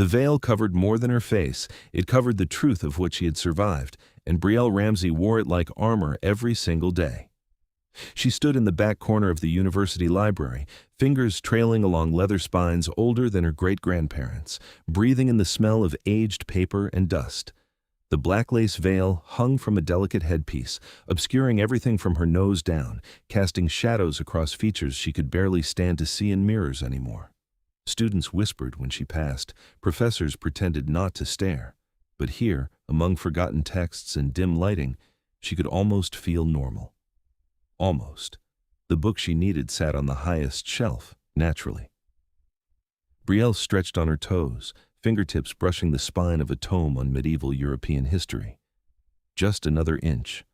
The veil covered more than her face. It covered the truth of what she had survived, and Brielle Ramsey wore it like armor every single day. She stood in the back corner of the university library, fingers trailing along leather spines older than her great-grandparents, breathing in the smell of aged paper and dust. The black lace veil hung from a delicate headpiece, obscuring everything from her nose down, casting shadows across features she could barely stand to see in mirrors anymore. Students whispered when she passed, professors pretended not to stare. But here, among forgotten texts and dim lighting, she could almost feel normal. Almost. The book she needed sat on the highest shelf, naturally. Brielle stretched on her toes, fingertips brushing the spine of a tome on medieval European history. Just another inch.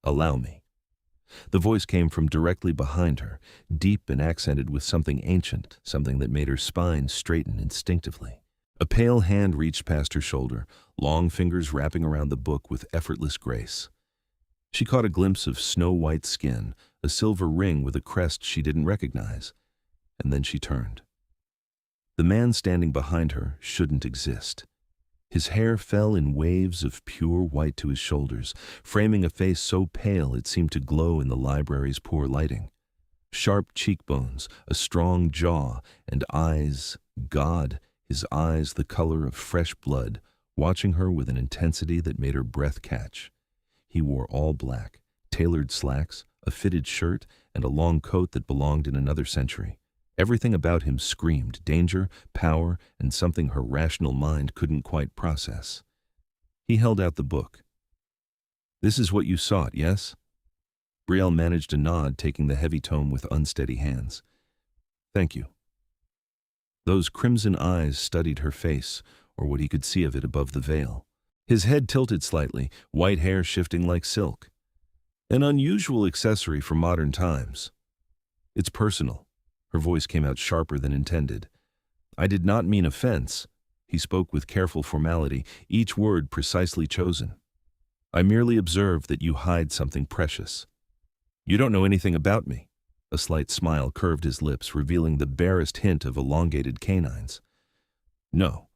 Allow me. The voice came from directly behind her, deep and accented with something ancient, something that made her spine straighten instinctively. A pale hand reached past her shoulder, long fingers wrapping around the book with effortless grace. She caught a glimpse of snow-white skin, a silver ring with a crest she didn't recognize, and then she turned. The man standing behind her shouldn't exist. His hair fell in waves of pure white to his shoulders, framing a face so pale it seemed to glow in the library's poor lighting. Sharp cheekbones, a strong jaw, and eyes, God, his eyes the color of fresh blood, watching her with an intensity that made her breath catch. He wore all black, tailored slacks, a fitted shirt, and a long coat that belonged in another century. Everything about him screamed danger, power, and something her rational mind couldn't quite process. He held out the book. "This is what you sought, yes?" Brielle managed a nod, taking the heavy tome with unsteady hands. "Thank you." Those crimson eyes studied her face, or what he could see of it above the veil. His head tilted slightly, white hair shifting like silk. An unusual accessory for modern times. "It's personal." Her voice came out sharper than intended. "I did not mean offense." He spoke with careful formality, each word precisely chosen. "I merely observed that you hide something precious." "You don't know anything about me." A slight smile curved his lips, revealing the barest hint of elongated canines. "No,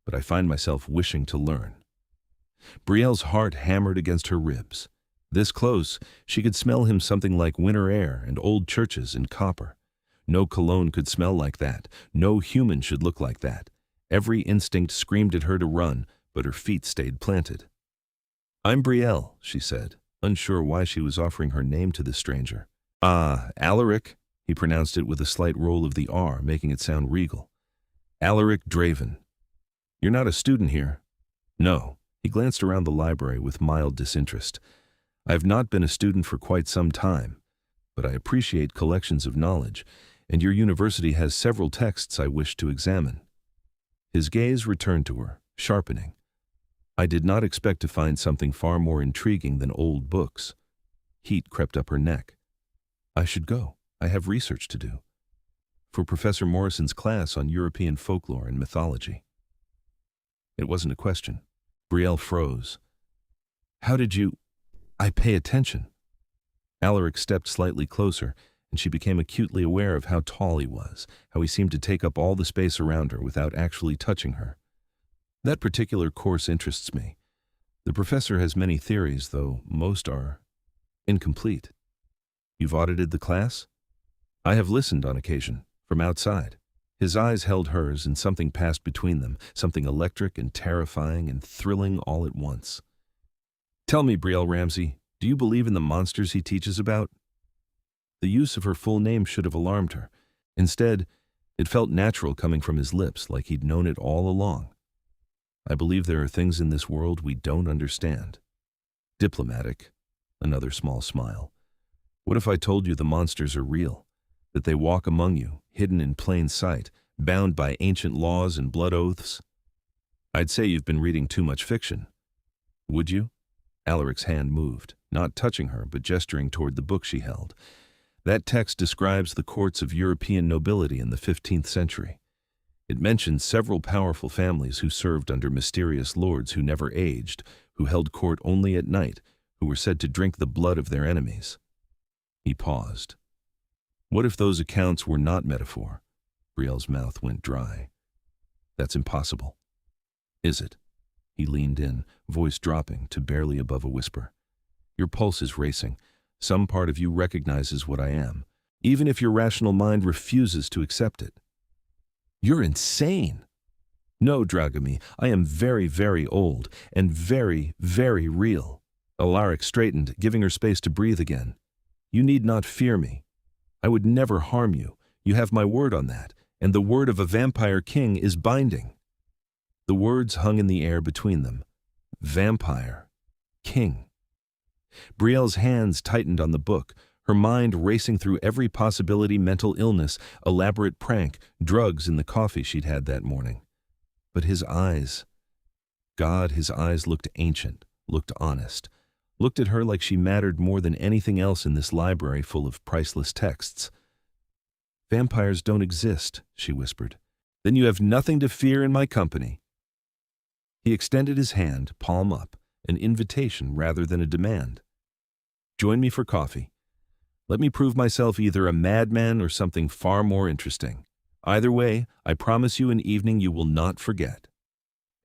but I find myself wishing to learn." Brielle's heart hammered against her ribs. This close, she could smell him something like winter air and old churches and copper. No cologne could smell like that. No human should look like that. Every instinct screamed at her to run, but her feet stayed planted. "I'm Brielle," she said, unsure why she was offering her name to the stranger. "Ah, Alaric," he pronounced it with a slight roll of the R, making it sound regal. "Alaric Dravon. You're not a student here?" "No." He glanced around the library with mild disinterest. "I've not been a student for quite some time, but I appreciate collections of knowledge, and your university has several texts I wish to examine." His gaze returned to her, sharpening. "I did not expect to find something far more intriguing than old books." Heat crept up her neck. "I should go. I have research to do. For Professor Morrison's class on European folklore and mythology." It wasn't a question. Brielle froze. "How did you—" "I pay attention." Alaric stepped slightly closer, and she became acutely aware of how tall he was, how he seemed to take up all the space around her without actually touching her. "That particular course interests me. The professor has many theories, though most are incomplete." "You've audited the class?" "I have listened on occasion, from outside." His eyes held hers, and something passed between them, something electric and terrifying and thrilling all at once. "Tell me, Brielle Ramsey, do you believe in the monsters he teaches about?" The use of her full name should have alarmed her. Instead, it felt natural coming from his lips, like he'd known it all along. "I believe there are things in this world we don't understand." Diplomatic. Another small smile. "What if I told you the monsters are real? That they walk among you, hidden in plain sight, bound by ancient laws and blood oaths?" "I'd say you've been reading too much fiction." "Would you?" Alaric's hand moved, not touching her, but gesturing toward the book she held. That text describes the courts of European nobility in the 15th century. It mentions several powerful families who served under mysterious lords who never aged, who held court only at night, who were said to drink the blood of their enemies. He paused. What if those accounts were not metaphor? Brielle's mouth went dry. That's impossible. Is it? He leaned in, voice dropping to barely above a whisper. Your pulse is racing. Some part of you recognizes what I am, even if your rational mind refuses to accept it. You're insane. No, Dragami, I am very, very old and very, very real. Alaric straightened, giving her space to breathe again. You need not fear me. I would never harm you. You have my word on that, and the word of a vampire king is binding. The words hung in the air between them. Vampire. King. Brielle's hands tightened on the book, her mind racing through every possibility: mental illness, elaborate prank, drugs in the coffee she'd had that morning. But his eyes. God, his eyes looked ancient, looked honest, looked at her like she mattered more than anything else in this library full of priceless texts. Vampires don't exist, she whispered. Then you have nothing to fear in my company. He extended his hand, palm up, an invitation rather than a demand. Join me for coffee. Let me prove myself either a madman or something far more interesting. Either way, I promise you an evening you will not forget.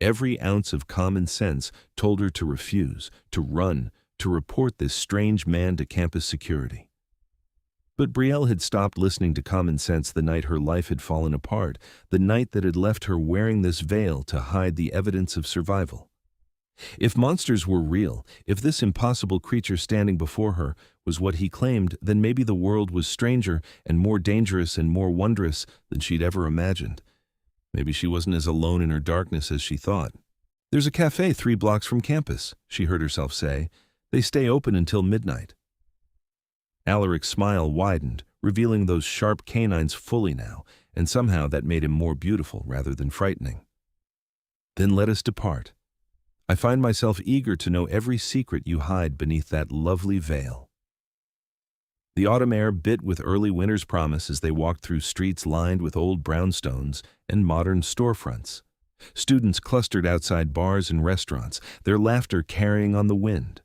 Every ounce of common sense told her to refuse, to run, to report this strange man to campus security. But Brielle had stopped listening to common sense the night her life had fallen apart, the night that had left her wearing this veil to hide the evidence of survival. If monsters were real, if this impossible creature standing before her was what he claimed, then maybe the world was stranger and more dangerous and more wondrous than she'd ever imagined. Maybe she wasn't as alone in her darkness as she thought. There's a cafe 3 blocks from campus, she heard herself say. They stay open until midnight. Alaric's smile widened, revealing those sharp canines fully now, and somehow that made him more beautiful rather than frightening. Then let us depart. I find myself eager to know every secret you hide beneath that lovely veil. The autumn air bit with early winter's promise as they walked through streets lined with old brownstones and modern storefronts. Students clustered outside bars and restaurants, their laughter carrying on the wind.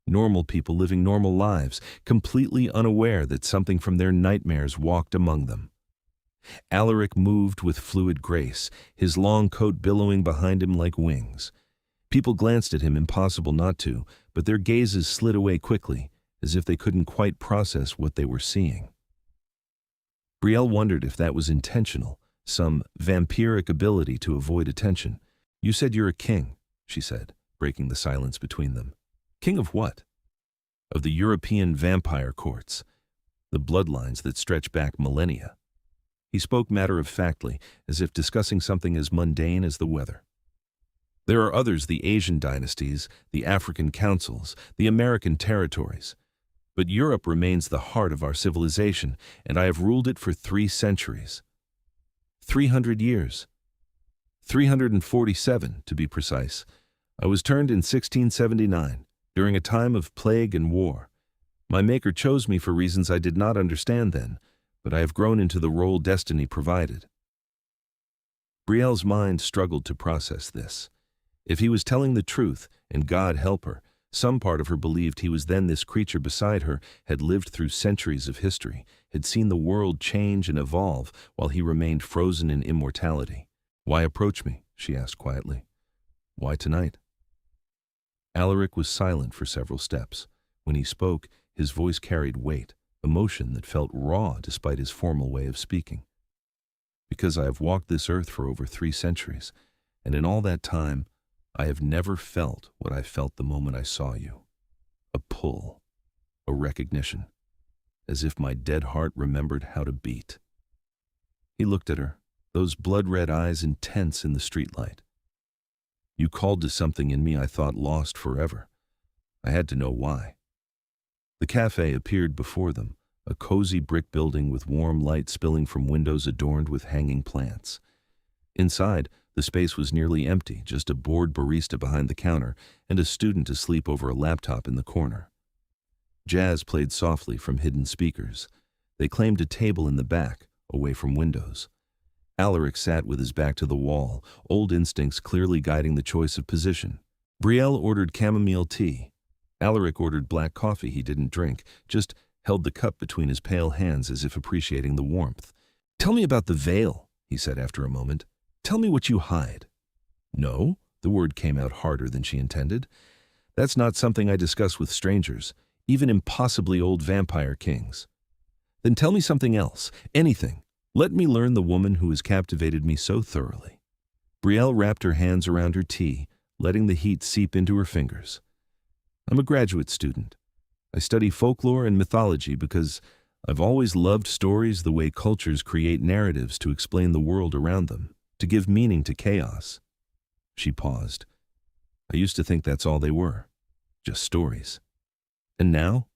Normal people living normal lives, completely unaware that something from their nightmares walked among them. Alaric moved with fluid grace, his long coat billowing behind him like wings. People glanced at him, impossible not to, but their gazes slid away quickly, as if they couldn't quite process what they were seeing. Brielle wondered if that was intentional, some vampiric ability to avoid attention. You said you're a king, she said, breaking the silence between them. King of what? Of the European vampire courts, the bloodlines that stretch back millennia. He spoke matter-of-factly, as if discussing something as mundane as the weather. There are others, the Asian dynasties, the African councils, the American territories. But Europe remains the heart of our civilization, and I have ruled it for 3 centuries. 300 years. 347, to be precise. I was turned in 1679, during a time of plague and war. My maker chose me for reasons I did not understand then, but I have grown into the role destiny provided. Brielle's mind struggled to process this. If he was telling the truth, and God help her, some part of her believed he was then this creature beside her, had lived through centuries of history, had seen the world change and evolve while he remained frozen in immortality. Why approach me? She asked quietly. Why tonight? Alaric was silent for several steps. When he spoke, his voice carried weight, emotion that felt raw despite his formal way of speaking. Because I have walked this earth for over 3 centuries, and in all that time, I have never felt what I felt the moment I saw you. A pull, a recognition, as if my dead heart remembered how to beat. He looked at her, those blood-red eyes intense in the streetlight. You called to something in me I thought lost forever. I had to know why. The cafe appeared before them, a cozy brick building with warm light spilling from windows adorned with hanging plants. Inside, the space was nearly empty, just a bored barista behind the counter and a student asleep over a laptop in the corner. Jazz played softly from hidden speakers. They claimed a table in the back, away from windows. Alaric sat with his back to the wall, old instincts clearly guiding the choice of position. Brielle ordered chamomile tea. Alaric ordered black coffee he didn't drink, just held the cup between his pale hands as if appreciating the warmth. Tell me about the veil, he said after a moment. Tell me what you hide." "No," the word came out harder than she intended. "That's not something I discuss with strangers, even impossibly old vampire kings." "Then tell me something else, anything. Let me learn the woman who has captivated me so thoroughly." Brielle wrapped her hands around her tea, letting the heat seep into her fingers. "I'm a graduate student. I study folklore and mythology because I've always loved stories, the way cultures create narratives to explain the world around them, to give meaning to chaos." She paused. "I used to think that's all they were, just stories. And now?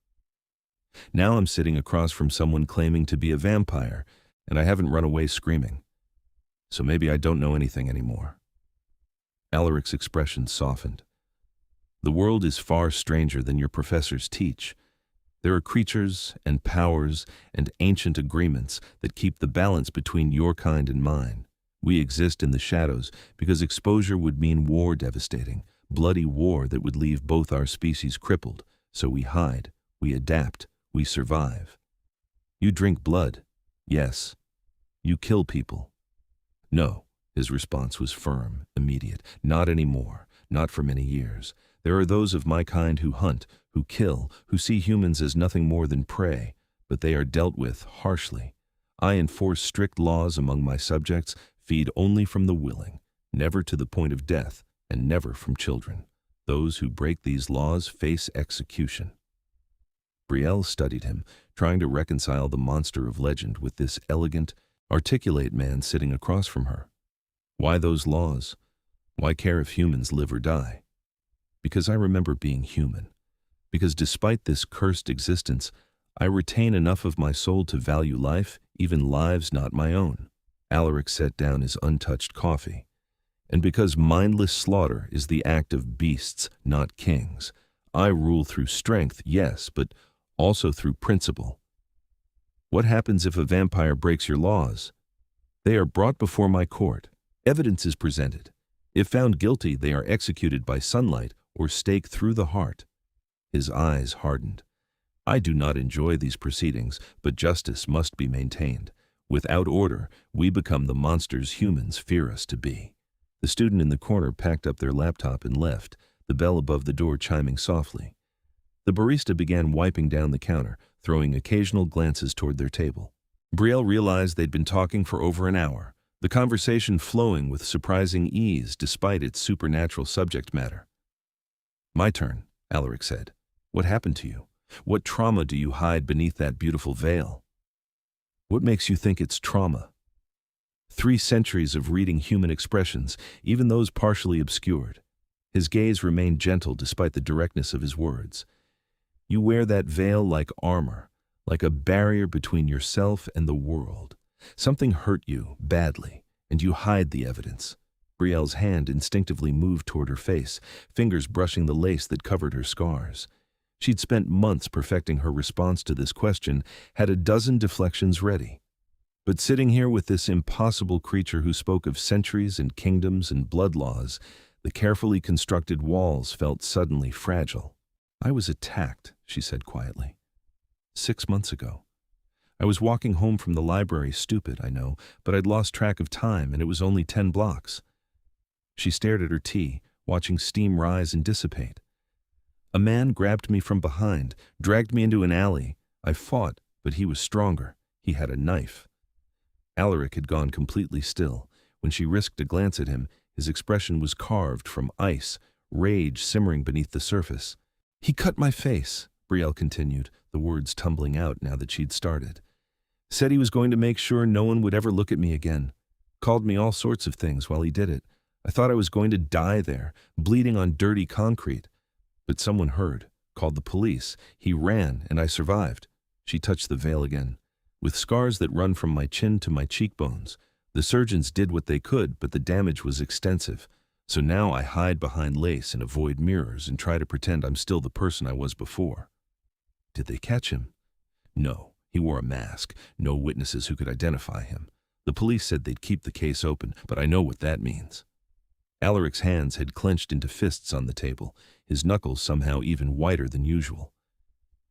Now I'm sitting across from someone claiming to be a vampire, and I haven't run away screaming. So maybe I don't know anything anymore." Alaric's expression softened. "The world is far stranger than your professors teach. There are creatures and powers and ancient agreements that keep the balance between your kind and mine. We exist in the shadows because exposure would mean war devastating, bloody war that would leave both our species crippled. So we hide, we adapt, we survive. You drink blood, yes. You kill people." "No," his response was firm, immediate. "Not anymore, not for many years. There are those of my kind who hunt, who kill, who see humans as nothing more than prey, but they are dealt with harshly. I enforce strict laws among my subjects, feed only from the willing, never to the point of death, and never from children. Those who break these laws face execution." Brielle studied him, trying to reconcile the monster of legend with this elegant, articulate man sitting across from her. Why those laws? Why care if humans live or die? Because I remember being human. Because despite this cursed existence, I retain enough of my soul to value life, even lives not my own. Alaric set down his untouched coffee. And because mindless slaughter is the act of beasts, not kings, I rule through strength, yes, but also through principle. What happens if a vampire breaks your laws? They are brought before my court. Evidence is presented. If found guilty, they are executed by sunlight or stake through the heart. His eyes hardened. I do not enjoy these proceedings, but justice must be maintained. Without order, we become the monsters humans fear us to be. The student in the corner packed up their laptop and left, the bell above the door chiming softly. The barista began wiping down the counter, throwing occasional glances toward their table. Brielle realized they'd been talking for over an hour, the conversation flowing with surprising ease despite its supernatural subject matter. "My turn," Alaric said. "What happened to you? What trauma do you hide beneath that beautiful veil?" "What makes you think it's trauma?" 3 centuries of reading human expressions, even those partially obscured. His gaze remained gentle despite the directness of his words. "You wear that veil like armor, like a barrier between yourself and the world. Something hurt you, badly, and you hide the evidence." Brielle's hand instinctively moved toward her face, fingers brushing the lace that covered her scars. She'd spent months perfecting her response to this question, had a dozen deflections ready. But sitting here with this impossible creature who spoke of centuries and kingdoms and blood laws, the carefully constructed walls felt suddenly fragile. "I was attacked," she said quietly. 6 months ago. I was walking home from the library, stupid, I know, but I'd lost track of time and it was only 10 blocks. She stared at her tea, watching steam rise and dissipate. "A man grabbed me from behind, dragged me into an alley. I fought, but he was stronger. He had a knife." Alaric had gone completely still. When she risked a glance at him, his expression was carved from ice, rage simmering beneath the surface. "He cut my face," Brielle continued, the words tumbling out now that she'd started. "Said he was going to make sure no one would ever look at me again. Called me all sorts of things while he did it. I thought I was going to die there, bleeding on dirty concrete. But someone heard, called the police. He ran, and I survived." She touched the veil again. "With scars that run from my chin to my cheekbones. The surgeons did what they could, but the damage was extensive. So now I hide behind lace and avoid mirrors and try to pretend I'm still the person I was before." "Did they catch him?" "No, he wore a mask. No witnesses who could identify him. The police said they'd keep the case open, but I know what that means." Alaric's hands had clenched into fists on the table, his knuckles somehow even whiter than usual.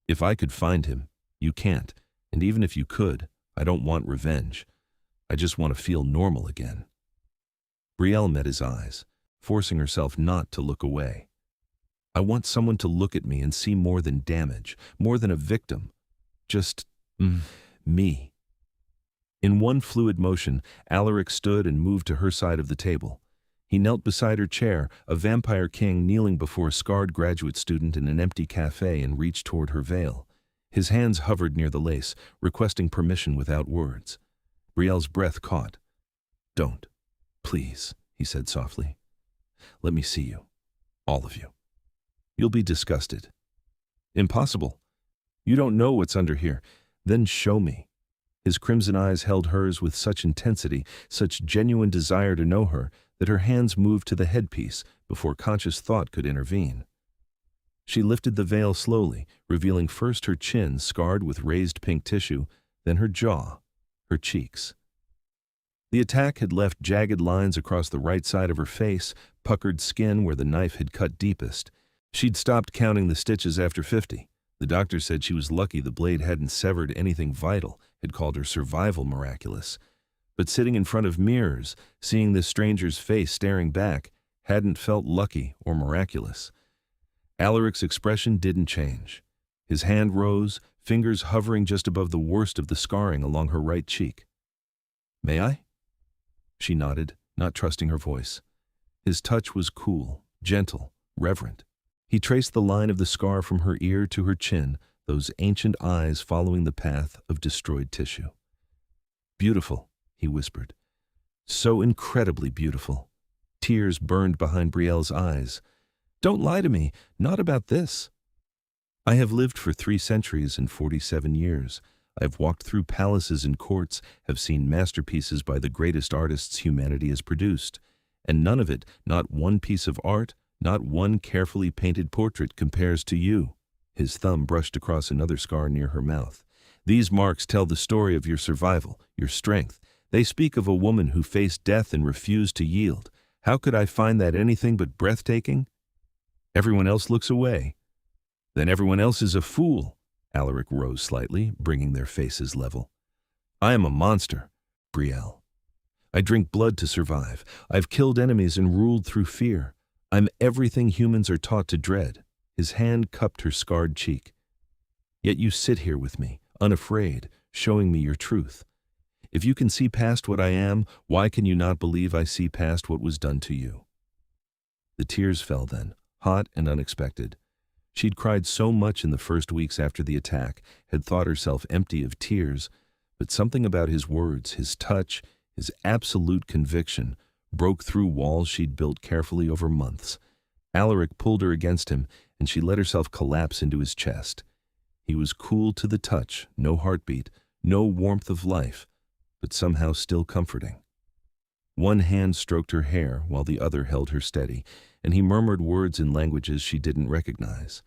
"If I could find him, you can't, and even if you could, I don't want revenge. I just want to feel normal again." Brielle met his eyes, forcing herself not to look away. I want someone to look at me and see more than damage, more than a victim. Just, me. In one fluid motion, Alaric stood and moved to her side of the table. He knelt beside her chair, a vampire king kneeling before a scarred graduate student in an empty cafe, and reached toward her veil. His hands hovered near the lace, requesting permission without words. Brielle's breath caught. "Don't. Please," he said softly. "Let me see you. All of you. You'll be disgusted." "Impossible. You don't know what's under here. Then show me." His crimson eyes held hers with such intensity, such genuine desire to know her, that her hands moved to the headpiece before conscious thought could intervene. She lifted the veil slowly, revealing first her chin scarred with raised pink tissue, then her jaw, her cheeks. The attack had left jagged lines across the right side of her face, puckered skin where the knife had cut deepest. She'd stopped counting the stitches after 50. The doctor said she was lucky the blade hadn't severed anything vital, had called her survival miraculous. But sitting in front of mirrors, seeing this stranger's face staring back, hadn't felt lucky or miraculous. Alaric's expression didn't change. His hand rose, fingers hovering just above the worst of the scarring along her right cheek. "May I?" She nodded, not trusting her voice. His touch was cool, gentle, reverent. He traced the line of the scar from her ear to her chin, those ancient eyes following the path of destroyed tissue. "Beautiful," he whispered. "So incredibly beautiful." Tears burned behind Brielle's eyes. "Don't lie to me, not about this." "I have lived for 3 centuries and 47 years. I have walked through palaces and courts, have seen masterpieces by the greatest artists humanity has produced. And none of it, not one piece of art, not one carefully painted portrait compares to you." His thumb brushed across another scar near her mouth. "These marks tell the story of your survival, your strength. They speak of a woman who faced death and refused to yield. How could I find that anything but breathtaking? Everyone else looks away." "Then everyone else is a fool." Alaric rose slightly, bringing their faces level. "I am a monster, Brielle. I drink blood to survive. I've killed enemies and ruled through fear. I'm everything humans are taught to dread." His hand cupped her scarred cheek. "Yet you sit here with me, unafraid, showing me your truth. If you can see past what I am, why can you not believe I see past what was done to you?" The tears fell then, hot and unexpected. She'd cried so much in the first weeks after the attack, had thought herself empty of tears, but something about his words, his touch, his absolute conviction, broke through walls she'd built carefully over months. Alaric pulled her against him, and she let herself collapse into his chest. He was cool to the touch, no heartbeat, no warmth of life, but somehow still comforting. One hand stroked her hair while the other held her steady, and he murmured words in languages she didn't recognize.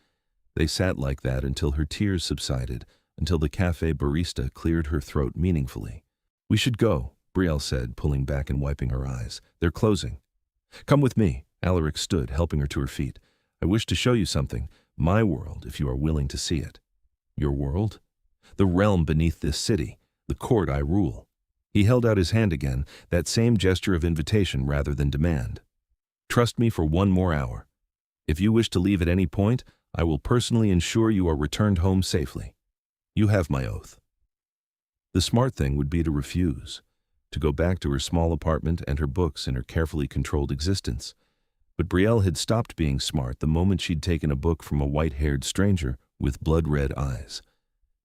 They sat like that until her tears subsided, until the cafe barista cleared her throat meaningfully. "We should go," Brielle said, pulling back and wiping her eyes. "They're closing." "Come with me." Alaric stood, helping her to her feet. "I wish to show you something. My world, if you are willing to see it." "Your world?" "The realm beneath this city, the court I rule." He held out his hand again, that same gesture of invitation rather than demand. "Trust me for 1 more hour. If you wish to leave at any point, I will personally ensure you are returned home safely. You have my oath." The smart thing would be to refuse, to go back to her small apartment and her books and her carefully controlled existence. But Brielle had stopped being smart the moment she'd taken a book from a white-haired stranger with blood-red eyes.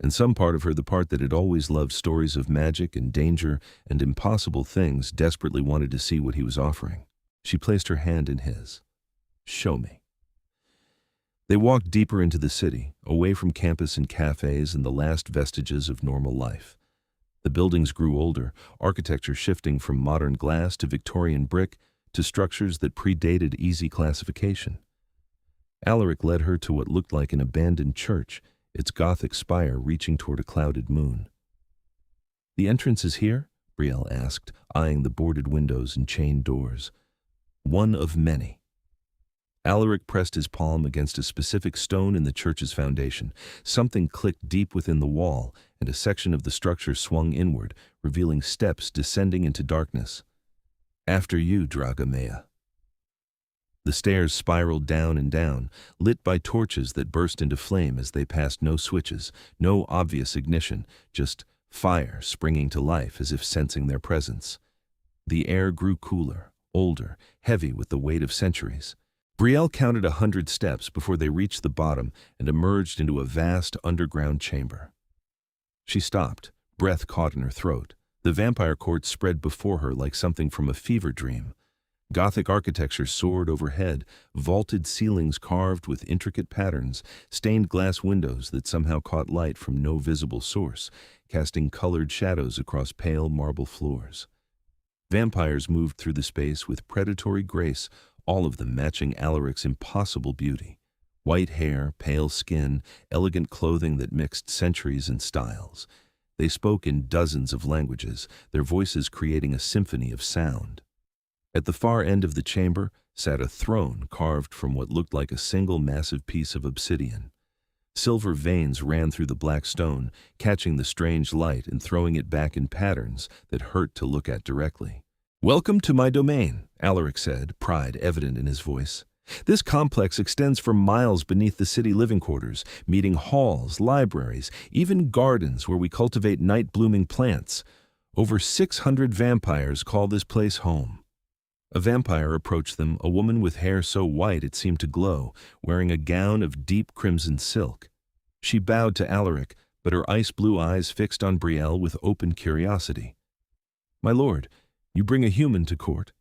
And some part of her, the part that had always loved stories of magic and danger and impossible things, desperately wanted to see what he was offering. She placed her hand in his. "Show me." They walked deeper into the city, away from campus and cafes and the last vestiges of normal life. The buildings grew older, architecture shifting from modern glass to Victorian brick to structures that predated easy classification. Alaric led her to what looked like an abandoned church, its Gothic spire reaching toward a clouded moon. "The entrance is here?" Brielle asked, eyeing the boarded windows and chained doors. "One of many." Alaric pressed his palm against a specific stone in the church's foundation. Something clicked deep within the wall, and a section of the structure swung inward, revealing steps descending into darkness. After you, Draga Mea. The stairs spiraled down and down, lit by torches that burst into flame as they passed no switches, no obvious ignition, just fire springing to life as if sensing their presence. The air grew cooler, older, heavy with the weight of centuries. Brielle counted 100 steps before they reached the bottom and emerged into a vast underground chamber. She stopped, breath caught in her throat. The vampire court spread before her like something from a fever dream. Gothic architecture soared overhead, vaulted ceilings carved with intricate patterns, stained glass windows that somehow caught light from no visible source, casting colored shadows across pale marble floors. Vampires moved through the space with predatory grace, all of them matching Alaric's impossible beauty. White hair, pale skin, elegant clothing that mixed centuries and styles. They spoke in dozens of languages, their voices creating a symphony of sound. At the far end of the chamber sat a throne carved from what looked like a single massive piece of obsidian. Silver veins ran through the black stone, catching the strange light and throwing it back in patterns that hurt to look at directly. "Welcome to my domain," Alaric said, pride evident in his voice. "This complex extends for miles beneath the city living quarters, meeting halls, libraries, even gardens where we cultivate night-blooming plants. Over 600 vampires call this place home." A vampire approached them, a woman with hair so white it seemed to glow, wearing a gown of deep crimson silk. She bowed to Alaric, but her ice-blue eyes fixed on Brielle with open curiosity. "My lord, you bring a human to court?"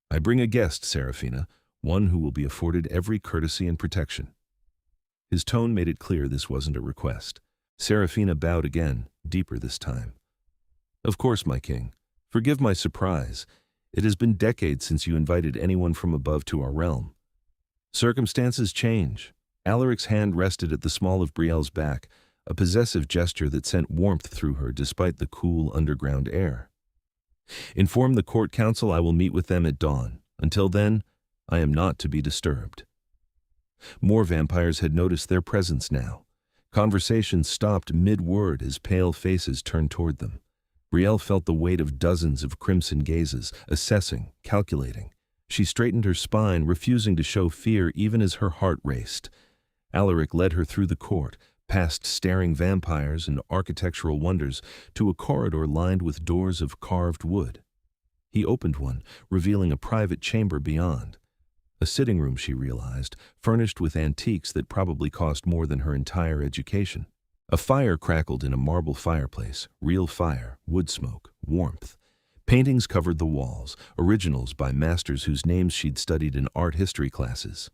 "I bring a guest, Serafina, one who will be afforded every courtesy and protection." His tone made it clear this wasn't a request. Serafina bowed again, deeper this time. "Of course, my king. Forgive my surprise. It has been decades since you invited anyone from above to our realm." "Circumstances change." Alaric's hand rested at the small of Brielle's back, a possessive gesture that sent warmth through her despite the cool underground air. "Inform the court council I will meet with them at dawn. Until then, I am not to be disturbed." More vampires had noticed their presence now. Conversation stopped mid-word as pale faces turned toward them. Brielle felt the weight of dozens of crimson gazes, assessing, calculating. She straightened her spine, refusing to show fear even as her heart raced. Alaric led her through the court, past staring vampires and architectural wonders, to a corridor lined with doors of carved wood. He opened one, revealing a private chamber beyond. A sitting room, she realized, furnished with antiques that probably cost more than her entire education. A fire crackled in a marble fireplace, real fire, wood smoke, warmth. Paintings covered the walls, originals by masters whose names she'd studied in art history classes.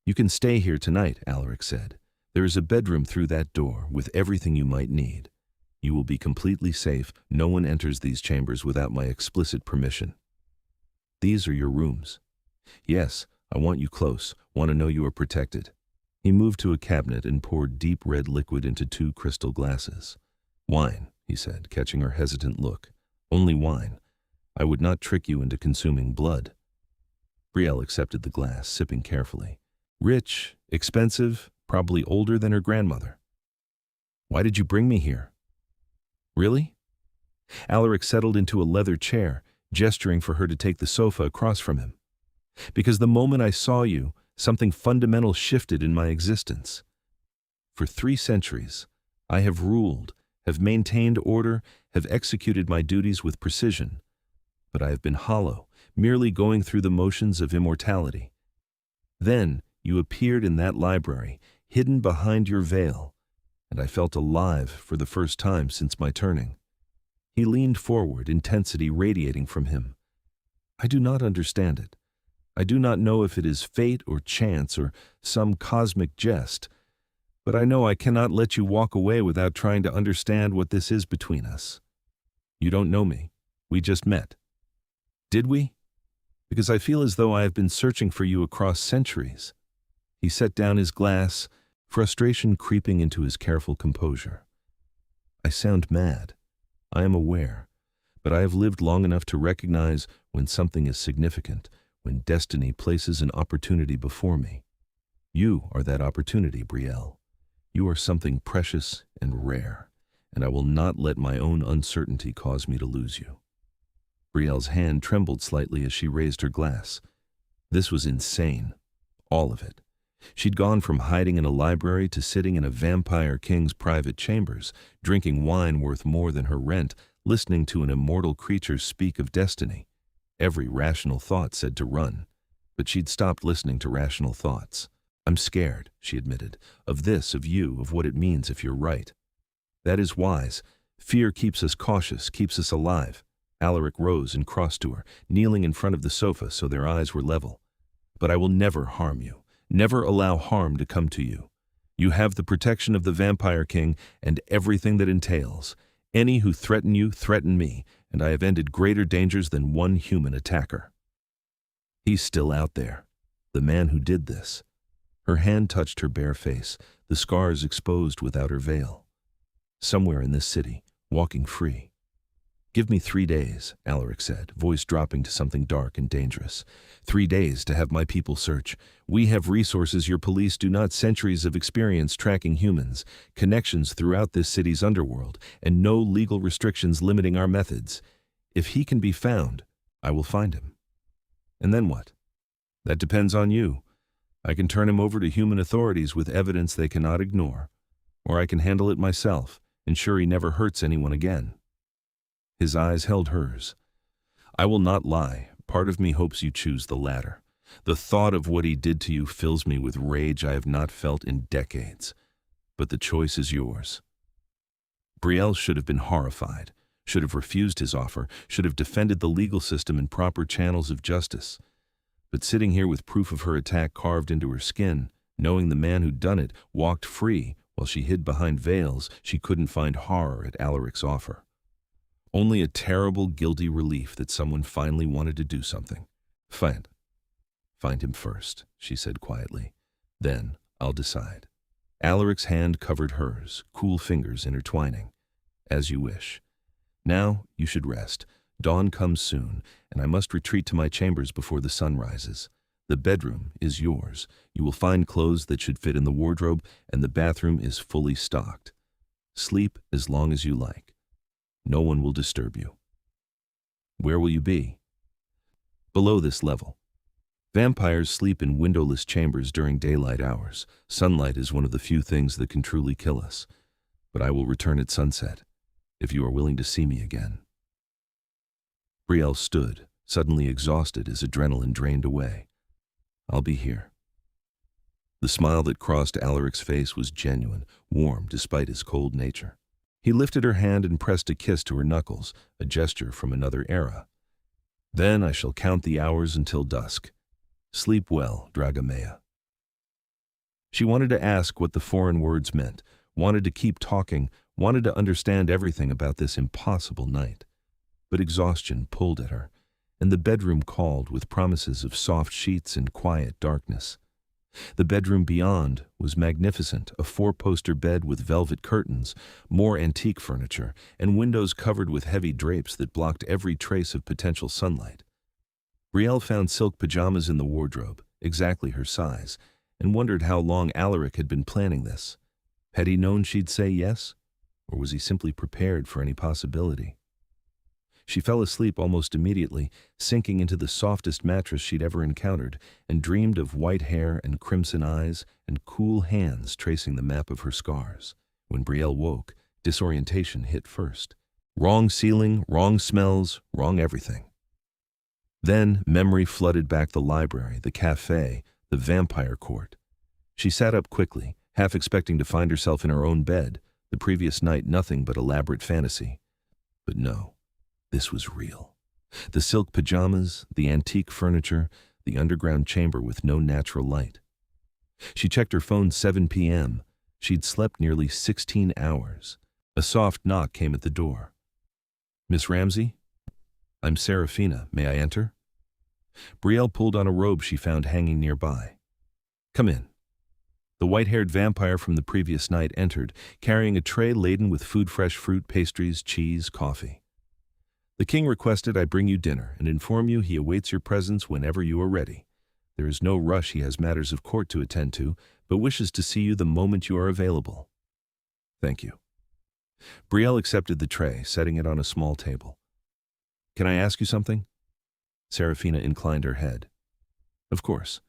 "You can stay here tonight," Alaric said. "There is a bedroom through that door, with everything you might need. You will be completely safe. No one enters these chambers without my explicit permission." "These are your rooms." "Yes, I want you close, want to know you are protected." He moved to a cabinet and poured deep red liquid into 2 crystal glasses. "Wine," he said, catching her hesitant look. "Only wine. I would not trick you into consuming blood." Brielle accepted the glass, sipping carefully. Rich, expensive, probably older than her grandmother. "Why did you bring me here?" "Really?" Alaric settled into a leather chair, gesturing for her to take the sofa across from him. "Because the moment I saw you, something fundamental shifted in my existence. For 3 centuries, I have ruled, have maintained order, have executed my duties with precision, but I have been hollow, merely going through the motions of immortality. Then you appeared in that library, hidden behind your veil, and I felt alive for the first time since my turning." He leaned forward, intensity radiating from him. "I do not understand it. I do not know if it is fate or chance or some cosmic jest, but I know I cannot let you walk away without trying to understand what this is between us. You don't know me. We just met." "Did we?" "Because I feel as though I have been searching for you across centuries." He set down his glass, frustration creeping into his careful composure. "I sound mad. I am aware, but I have lived long enough to recognize when something is significant, when destiny places an opportunity before me. You are that opportunity, Brielle. You are something precious and rare, and I will not let my own uncertainty cause me to lose you." Brielle's hand trembled slightly as she raised her glass. This was insane. All of it. She'd gone from hiding in a library to sitting in a vampire king's private chambers, drinking wine worth more than her rent, listening to an immortal creature speak of destiny. Every rational thought said to run, but she'd stopped listening to rational thoughts. "I'm scared," she admitted, "of this, of you, of what it means if you're right." "That is wise. Fear keeps us cautious, keeps us alive." Alaric rose and crossed to her, kneeling in front of the sofa so their eyes were level. "But I will never harm you, never allow harm to come to you. You have the protection of the Vampire King and everything that entails. Any who threaten you threaten me, and I have ended greater dangers than one human attacker." "He's still out there, the man who did this." Her hand touched her bare face, the scars exposed without her veil. "Somewhere in this city, walking free." "Give me 3 days," Alaric said, voice dropping to something dark and dangerous. 3 days to have my people search. We have resources your police do not, centuries of experience tracking humans, connections throughout this city's underworld, and no legal restrictions limiting our methods. If he can be found, I will find him. And then what? That depends on you. I can turn him over to human authorities with evidence they cannot ignore, or I can handle it myself, ensure he never hurts anyone again. His eyes held hers. "I will not lie. Part of me hopes you choose the latter. The thought of what he did to you fills me with rage I have not felt in decades. But the choice is yours." Brielle should have been horrified, should have refused his offer, should have defended the legal system in proper channels of justice. But sitting here with proof of her attack carved into her skin, knowing the man who'd done it walked free while she hid behind veils, she couldn't find horror at Alaric's offer. Only a terrible, guilty relief that someone finally wanted to do something. "Find him first," she said quietly. "Then I'll decide." Alaric's hand covered hers, cool fingers intertwining. "As you wish. Now you should rest. Dawn comes soon, and I must retreat to my chambers before the sun rises. The bedroom is yours. You will find clothes that should fit in the wardrobe, and the bathroom is fully stocked. Sleep as long as you like. No one will disturb you." "Where will you be?" "Below this level. Vampires sleep in windowless chambers during daylight hours. Sunlight is one of the few things that can truly kill us. But I will return at sunset, if you are willing to see me again." Brielle stood, suddenly exhausted as adrenaline drained away. "I'll be here." The smile that crossed Alaric's face was genuine, warm despite his cold nature. He lifted her hand and pressed a kiss to her knuckles, a gesture from another era. "Then I shall count the hours until dusk. Sleep well, Dragamea." She wanted to ask what the foreign words meant, wanted to keep talking, wanted to understand everything about this impossible night. But exhaustion pulled at her, and the bedroom called with promises of soft sheets and quiet darkness. The bedroom beyond was magnificent, a 4-poster bed with velvet curtains, more antique furniture, and windows covered with heavy drapes that blocked every trace of potential sunlight. Brielle found silk pajamas in the wardrobe, exactly her size, and wondered how long Alaric had been planning this. Had he known she'd say yes, or was he simply prepared for any possibility? She fell asleep almost immediately, sinking into the softest mattress she'd ever encountered, and dreamed of white hair and crimson eyes and cool hands tracing the map of her scars. When Brielle woke, disorientation hit first. Wrong ceiling, wrong smells, wrong everything. Then memory flooded back the library, the cafe, the vampire court. She sat up quickly, half expecting to find herself in her own bed, the previous night nothing but elaborate fantasy. But no. This was real. The silk pajamas, the antique furniture, the underground chamber with no natural light. She checked her phone 7 p.m. She'd slept nearly 16 hours. A soft knock came at the door. "Miss Ramsey?" "I'm Serafina. May I enter?" Brielle pulled on a robe she found hanging nearby. "Come in." The white-haired vampire from the previous night entered, carrying a tray laden with food-fresh fruit, pastries, cheese, coffee. "The king requested I bring you dinner and inform you he awaits your presence whenever you are ready. There is no rush, he has matters of court to attend to, but wishes to see you the moment you are available." "Thank you." Brielle accepted the tray, setting it on a small table. Can I ask you something? Serafina inclined her head. Of course.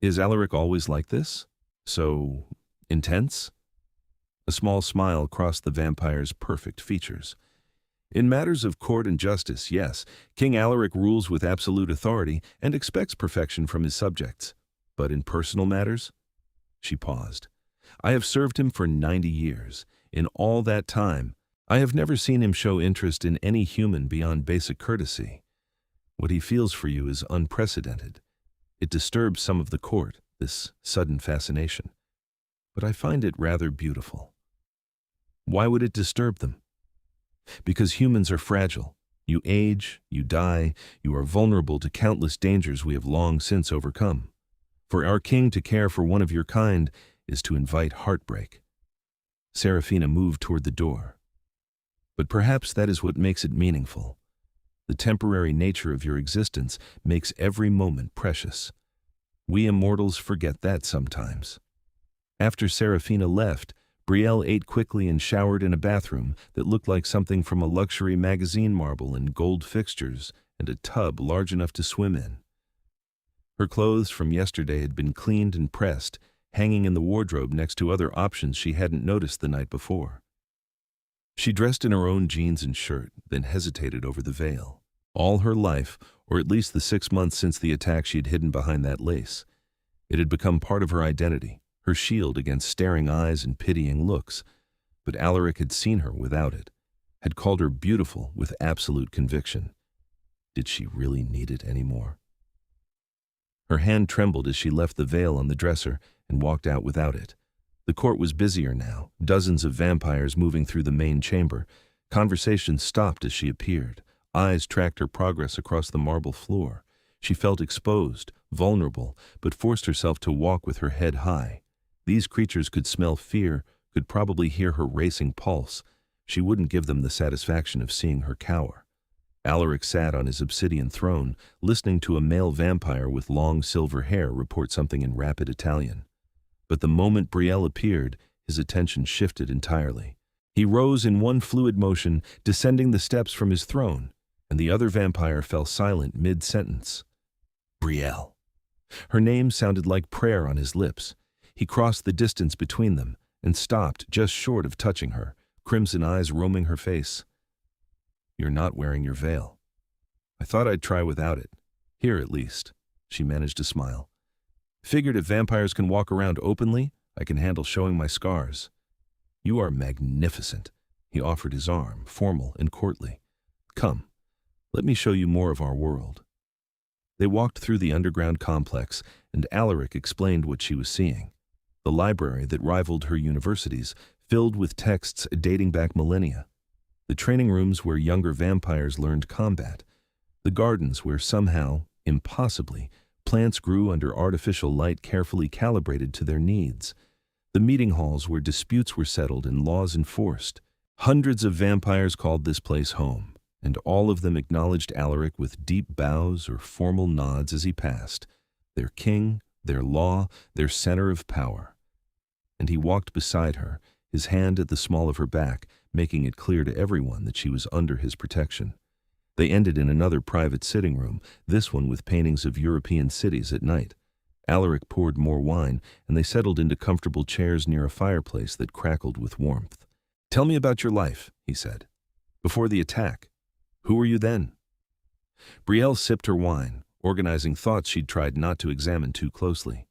Is Alaric always like this? So intense? A small smile crossed the vampire's perfect features. In matters of court and justice, yes, King Alaric rules with absolute authority and expects perfection from his subjects. But in personal matters? She paused. I have served him for 90 years. In all that time, I have never seen him show interest in any human beyond basic courtesy. What he feels for you is unprecedented. It disturbs some of the court, this sudden fascination. But I find it rather beautiful. Why would it disturb them? Because humans are fragile. You age, you die, you are vulnerable to countless dangers we have long since overcome. For our king to care for one of your kind is to invite heartbreak. Serafina moved toward the door. But perhaps that is what makes it meaningful. The temporary nature of your existence makes every moment precious. We immortals forget that sometimes. After Serafina left, Brielle ate quickly and showered in a bathroom that looked like something from a luxury magazine, marble and gold fixtures, and a tub large enough to swim in. Her clothes from yesterday had been cleaned and pressed, hanging in the wardrobe next to other options she hadn't noticed the night before. She dressed in her own jeans and shirt, then hesitated over the veil. All her life, or at least the 6 months since the attack, she had hidden behind that lace. It had become part of her identity, her shield against staring eyes and pitying looks. But Alaric had seen her without it, had called her beautiful with absolute conviction. Did she really need it anymore? Her hand trembled as she left the veil on the dresser and walked out without it. The court was busier now, dozens of vampires moving through the main chamber. Conversation stopped as she appeared. Eyes tracked her progress across the marble floor. She felt exposed, vulnerable, but forced herself to walk with her head high. These creatures could smell fear, could probably hear her racing pulse. She wouldn't give them the satisfaction of seeing her cower. Alaric sat on his obsidian throne, listening to a male vampire with long silver hair report something in rapid Italian. But the moment Brielle appeared, his attention shifted entirely. He rose in one fluid motion, descending the steps from his throne, and the other vampire fell silent mid-sentence. Brielle. Her name sounded like prayer on his lips. He crossed the distance between them and stopped just short of touching her, crimson eyes roaming her face. You're not wearing your veil. I thought I'd try without it. Here, at least. She managed to smile. Figured if vampires can walk around openly, I can handle showing my scars. You are magnificent. He offered his arm, formal and courtly. Come, let me show you more of our world. They walked through the underground complex, and Alaric explained what she was seeing. The library that rivaled her universities, filled with texts dating back millennia. The training rooms where younger vampires learned combat. The gardens where somehow, impossibly, plants grew under artificial light carefully calibrated to their needs. The meeting halls where disputes were settled and laws enforced. Hundreds of vampires called this place home, and all of them acknowledged Alaric with deep bows or formal nods as he passed. Their king, their law, their center of power. And he walked beside her, his hand at the small of her back, making it clear to everyone that she was under his protection. They ended in another private sitting room, this one with paintings of European cities at night. Alaric poured more wine, and they settled into comfortable chairs near a fireplace that crackled with warmth. Tell me about your life, he said. Before the attack. Who were you then? Brielle sipped her wine, organizing thoughts she'd tried not to examine too closely.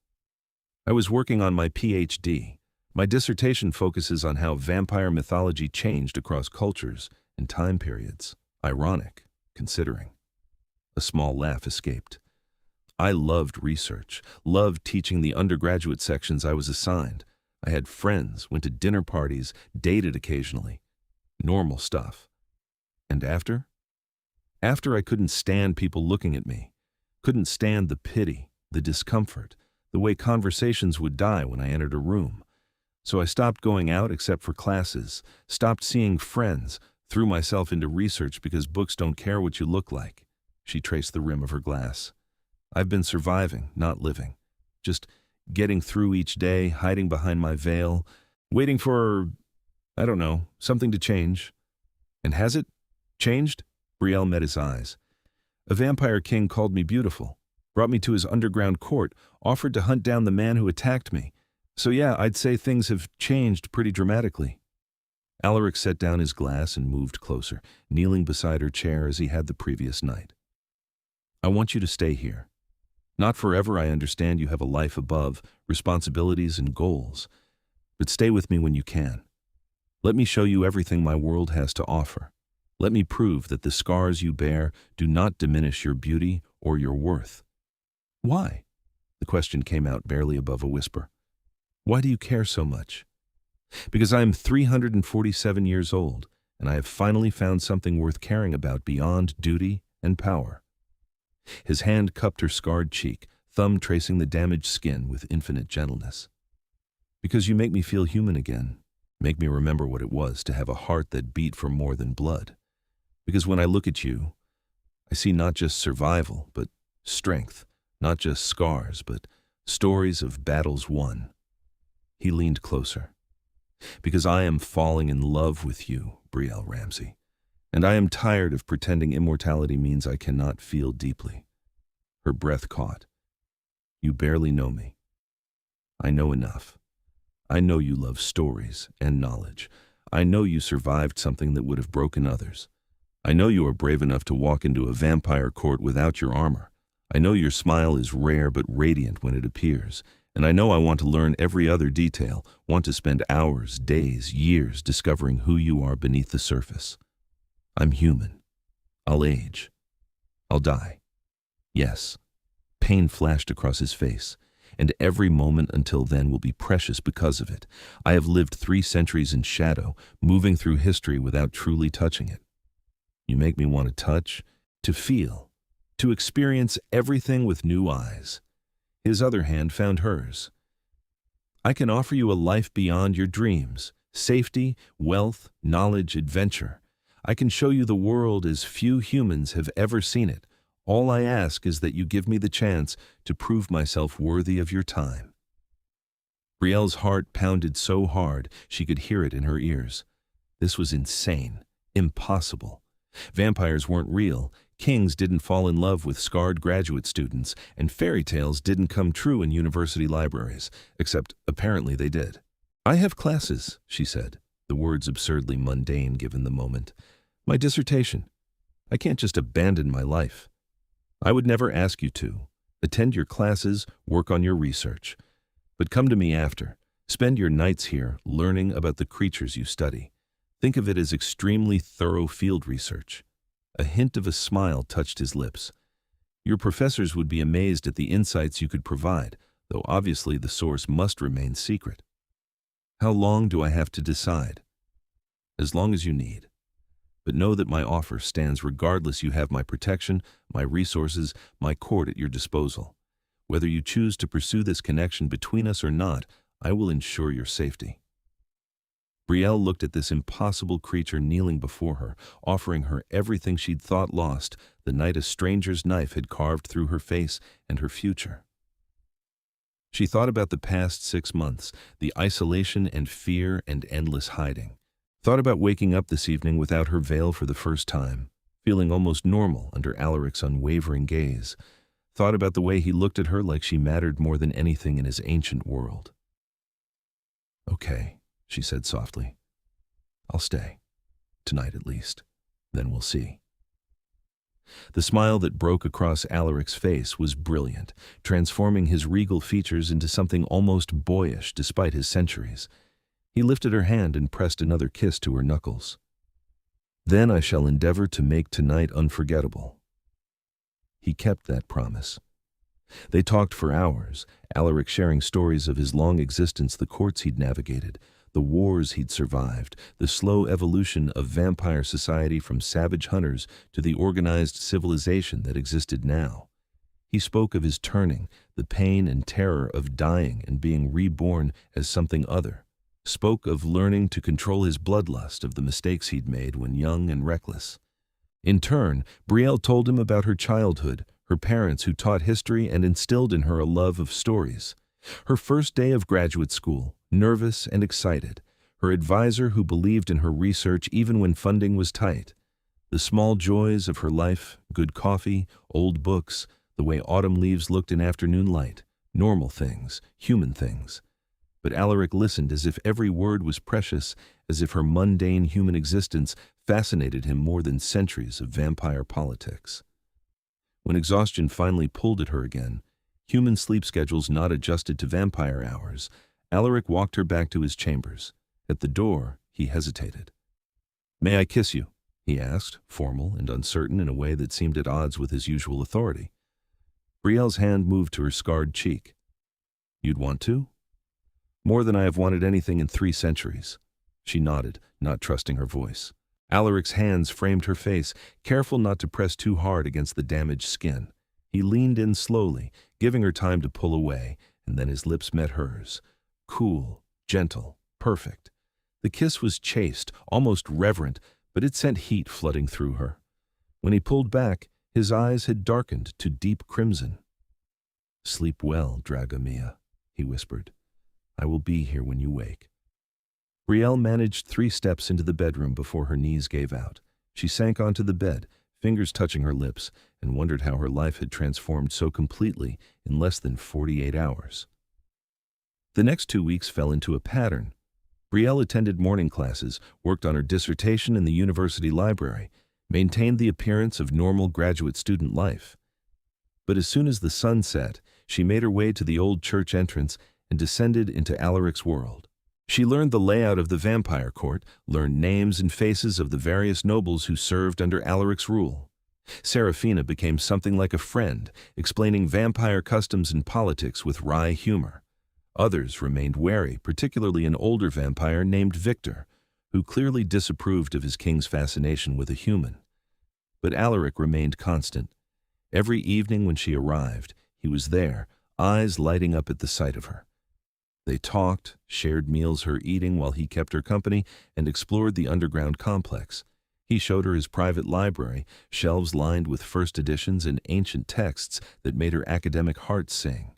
I was working on my PhD. My dissertation focuses on how vampire mythology changed across cultures and time periods. Ironic, considering. A small laugh escaped. I loved research, loved teaching the undergraduate sections I was assigned. I had friends, went to dinner parties, dated occasionally. Normal stuff. And after? After, I couldn't stand people looking at me. Couldn't stand the pity, the discomfort, the way conversations would die when I entered a room. So I stopped going out except for classes, stopped seeing friends, threw myself into research because books don't care what you look like. She traced the rim of her glass. I've been surviving, not living. Just getting through each day, hiding behind my veil, waiting for, I don't know, something to change. And has it changed? Brielle met his eyes. A vampire king called me beautiful, brought me to his underground court, offered to hunt down the man who attacked me. So yeah, I'd say things have changed pretty dramatically. Alaric set down his glass and moved closer, kneeling beside her chair as he had the previous night. I want you to stay here. Not forever, I understand you have a life above, responsibilities and goals. But stay with me when you can. Let me show you everything my world has to offer. Let me prove that the scars you bear do not diminish your beauty or your worth. Why? The question came out barely above a whisper. Why do you care so much? Because I am 347 years old, and I have finally found something worth caring about beyond duty and power. His hand cupped her scarred cheek, thumb tracing the damaged skin with infinite gentleness. Because you make me feel human again, make me remember what it was to have a heart that beat for more than blood. Because when I look at you, I see not just survival, but strength, not just scars, but stories of battles won. He leaned closer. Because I am falling in love with you, Brielle Ramsey, and I am tired of pretending immortality means I cannot feel deeply. Her breath caught. You barely know me. I know enough. I know you love stories and knowledge. I know you survived something that would have broken others. I know you are brave enough to walk into a vampire court without your armor. I know your smile is rare but radiant when it appears. And I know I want to learn every other detail, want to spend hours, days, years discovering who you are beneath the surface. I'm human. I'll age. I'll die. Yes. Pain flashed across his face, and every moment until then will be precious because of it. I have lived 3 centuries in shadow, moving through history without truly touching it. You make me want to touch, to feel, to experience everything with new eyes. His other hand found hers. I can offer you a life beyond your dreams, safety, wealth, knowledge, adventure. I can show you the world as few humans have ever seen it. All I ask is that you give me the chance to prove myself worthy of your time. Brielle's heart pounded so hard she could hear it in her ears. This was insane, impossible. Vampires weren't real. Kings didn't fall in love with scarred graduate students, and fairy tales didn't come true in university libraries, except apparently they did. I have classes, she said, the words absurdly mundane given the moment. My dissertation. I can't just abandon my life. I would never ask you to. Attend your classes, work on your research. But come to me after. Spend your nights here learning about the creatures you study. Think of it as extremely thorough field research. A hint of a smile touched his lips. Your professors would be amazed at the insights you could provide, though obviously the source must remain secret. How long do I have to decide? As long as you need. But know that my offer stands regardless. You have my protection, my resources, my court at your disposal. Whether you choose to pursue this connection between us or not, I will ensure your safety. Brielle looked at this impossible creature kneeling before her, offering her everything she'd thought lost the night a stranger's knife had carved through her face and her future. She thought about the past 6 months, the isolation and fear and endless hiding. Thought about waking up this evening without her veil for the first time, feeling almost normal under Alaric's unwavering gaze. Thought about the way he looked at her like she mattered more than anything in his ancient world. Okay, she said softly. I'll stay. Tonight at least. Then we'll see. The smile that broke across Alaric's face was brilliant, transforming his regal features into something almost boyish despite his centuries. He lifted her hand and pressed another kiss to her knuckles. Then I shall endeavor to make tonight unforgettable. He kept that promise. They talked for hours, Alaric sharing stories of his long existence, the courts he'd navigated, the wars he'd survived, the slow evolution of vampire society from savage hunters to the organized civilization that existed now. He spoke of his turning, the pain and terror of dying and being reborn as something other. Spoke of learning to control his bloodlust, of the mistakes he'd made when young and reckless. In turn, Brielle told him about her childhood, her parents who taught history and instilled in her a love of stories. Her first day of graduate school, nervous and excited. Her advisor who believed in her research even when funding was tight. The small joys of her life, good coffee, old books, the way autumn leaves looked in afternoon light, normal things, human things. But Alaric listened as if every word was precious, as if her mundane human existence fascinated him more than centuries of vampire politics. When exhaustion finally pulled at her again, human sleep schedules not adjusted to vampire hours, Alaric walked her back to his chambers. At the door, he hesitated. "May I kiss you?" he asked, formal and uncertain in a way that seemed at odds with his usual authority. Brielle's hand moved to her scarred cheek. "You'd want to?" "More than I have wanted anything in 3 centuries." She nodded, not trusting her voice. Alaric's hands framed her face, careful not to press too hard against the damaged skin. He leaned in slowly, giving her time to pull away, and then his lips met hers. Cool, gentle, perfect. The kiss was chaste, almost reverent, but it sent heat flooding through her. When he pulled back, his eyes had darkened to deep crimson. "Sleep well, Draga mia," he whispered. "I will be here when you wake." Brielle managed 3 steps into the bedroom before her knees gave out. She sank onto the bed, fingers touching her lips, and wondered how her life had transformed so completely in less than 48 hours. The next 2 weeks fell into a pattern. Brielle attended morning classes, worked on her dissertation in the university library, maintained the appearance of normal graduate student life. But as soon as the sun set, she made her way to the old church entrance and descended into Alaric's world. She learned the layout of the vampire court, learned names and faces of the various nobles who served under Alaric's rule. Serafina became something like a friend, explaining vampire customs and politics with wry humor. Others remained wary, particularly an older vampire named Victor, who clearly disapproved of his king's fascination with a human. But Alaric remained constant. Every evening when she arrived, he was there, eyes lighting up at the sight of her. They talked, shared meals her eating while he kept her company, and explored the underground complex. He showed her his private library, shelves lined with first editions and ancient texts that made her academic heart sing.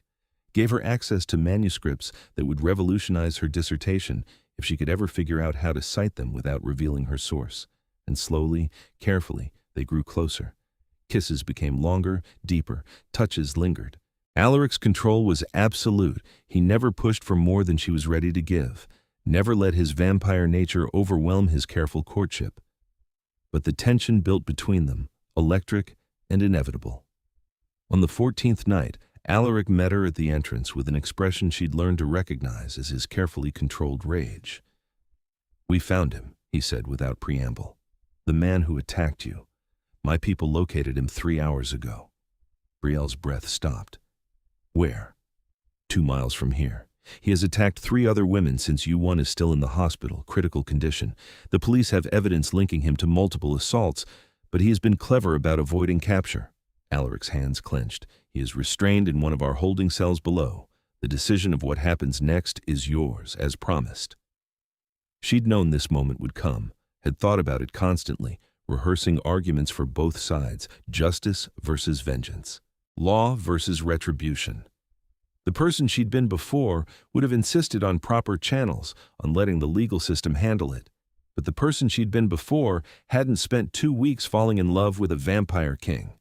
Gave her access to manuscripts that would revolutionize her dissertation if she could ever figure out how to cite them without revealing her source. And slowly, carefully, they grew closer. Kisses became longer, deeper, touches lingered. Alaric's control was absolute. He never pushed for more than she was ready to give, never let his vampire nature overwhelm his careful courtship. But the tension built between them, electric and inevitable. On the 14th night, Alaric met her at the entrance with an expression she'd learned to recognize as his carefully controlled rage. "We found him," he said without preamble. "The man who attacked you. My people located him 3 hours ago." Brielle's breath stopped. "Where?" "2 miles from here. He has attacked 3 other women since U1 is still in the hospital, critical condition. The police have evidence linking him to multiple assaults, but he has been clever about avoiding capture." Alaric's hands clenched. "He is restrained in one of our holding cells below. The decision of what happens next is yours, as promised." She'd known this moment would come, had thought about it constantly, rehearsing arguments for both sides, justice versus vengeance, law versus retribution. The person she'd been before would have insisted on proper channels, on letting the legal system handle it. But the person she'd been before hadn't spent 2 weeks falling in love with a vampire king.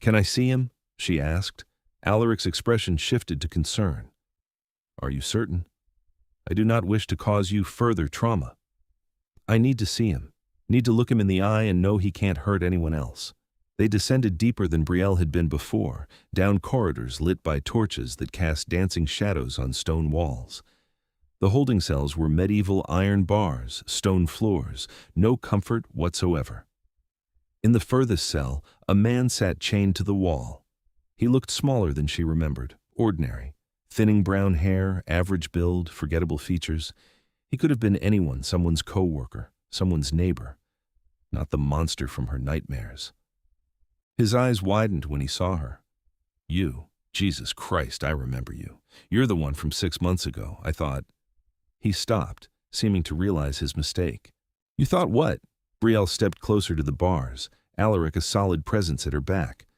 "Can I see him?" she asked. Alaric's expression shifted to concern. "Are you certain? I do not wish to cause you further trauma." "I need to see him. Need to look him in the eye and know he can't hurt anyone else." They descended deeper than Brielle had been before, down corridors lit by torches that cast dancing shadows on stone walls. The holding cells were medieval iron bars, stone floors, no comfort whatsoever. In the furthest cell, a man sat chained to the wall. He looked smaller than she remembered, ordinary. Thinning brown hair, average build, forgettable features. He could have been anyone, someone's co-worker, someone's neighbor. Not the monster from her nightmares. His eyes widened when he saw her. "You, Jesus Christ, I remember you. You're the one from 6 months ago, I thought." He stopped, seeming to realize his mistake. "You thought what?" Brielle stepped closer to the bars, Alaric a solid presence at her back.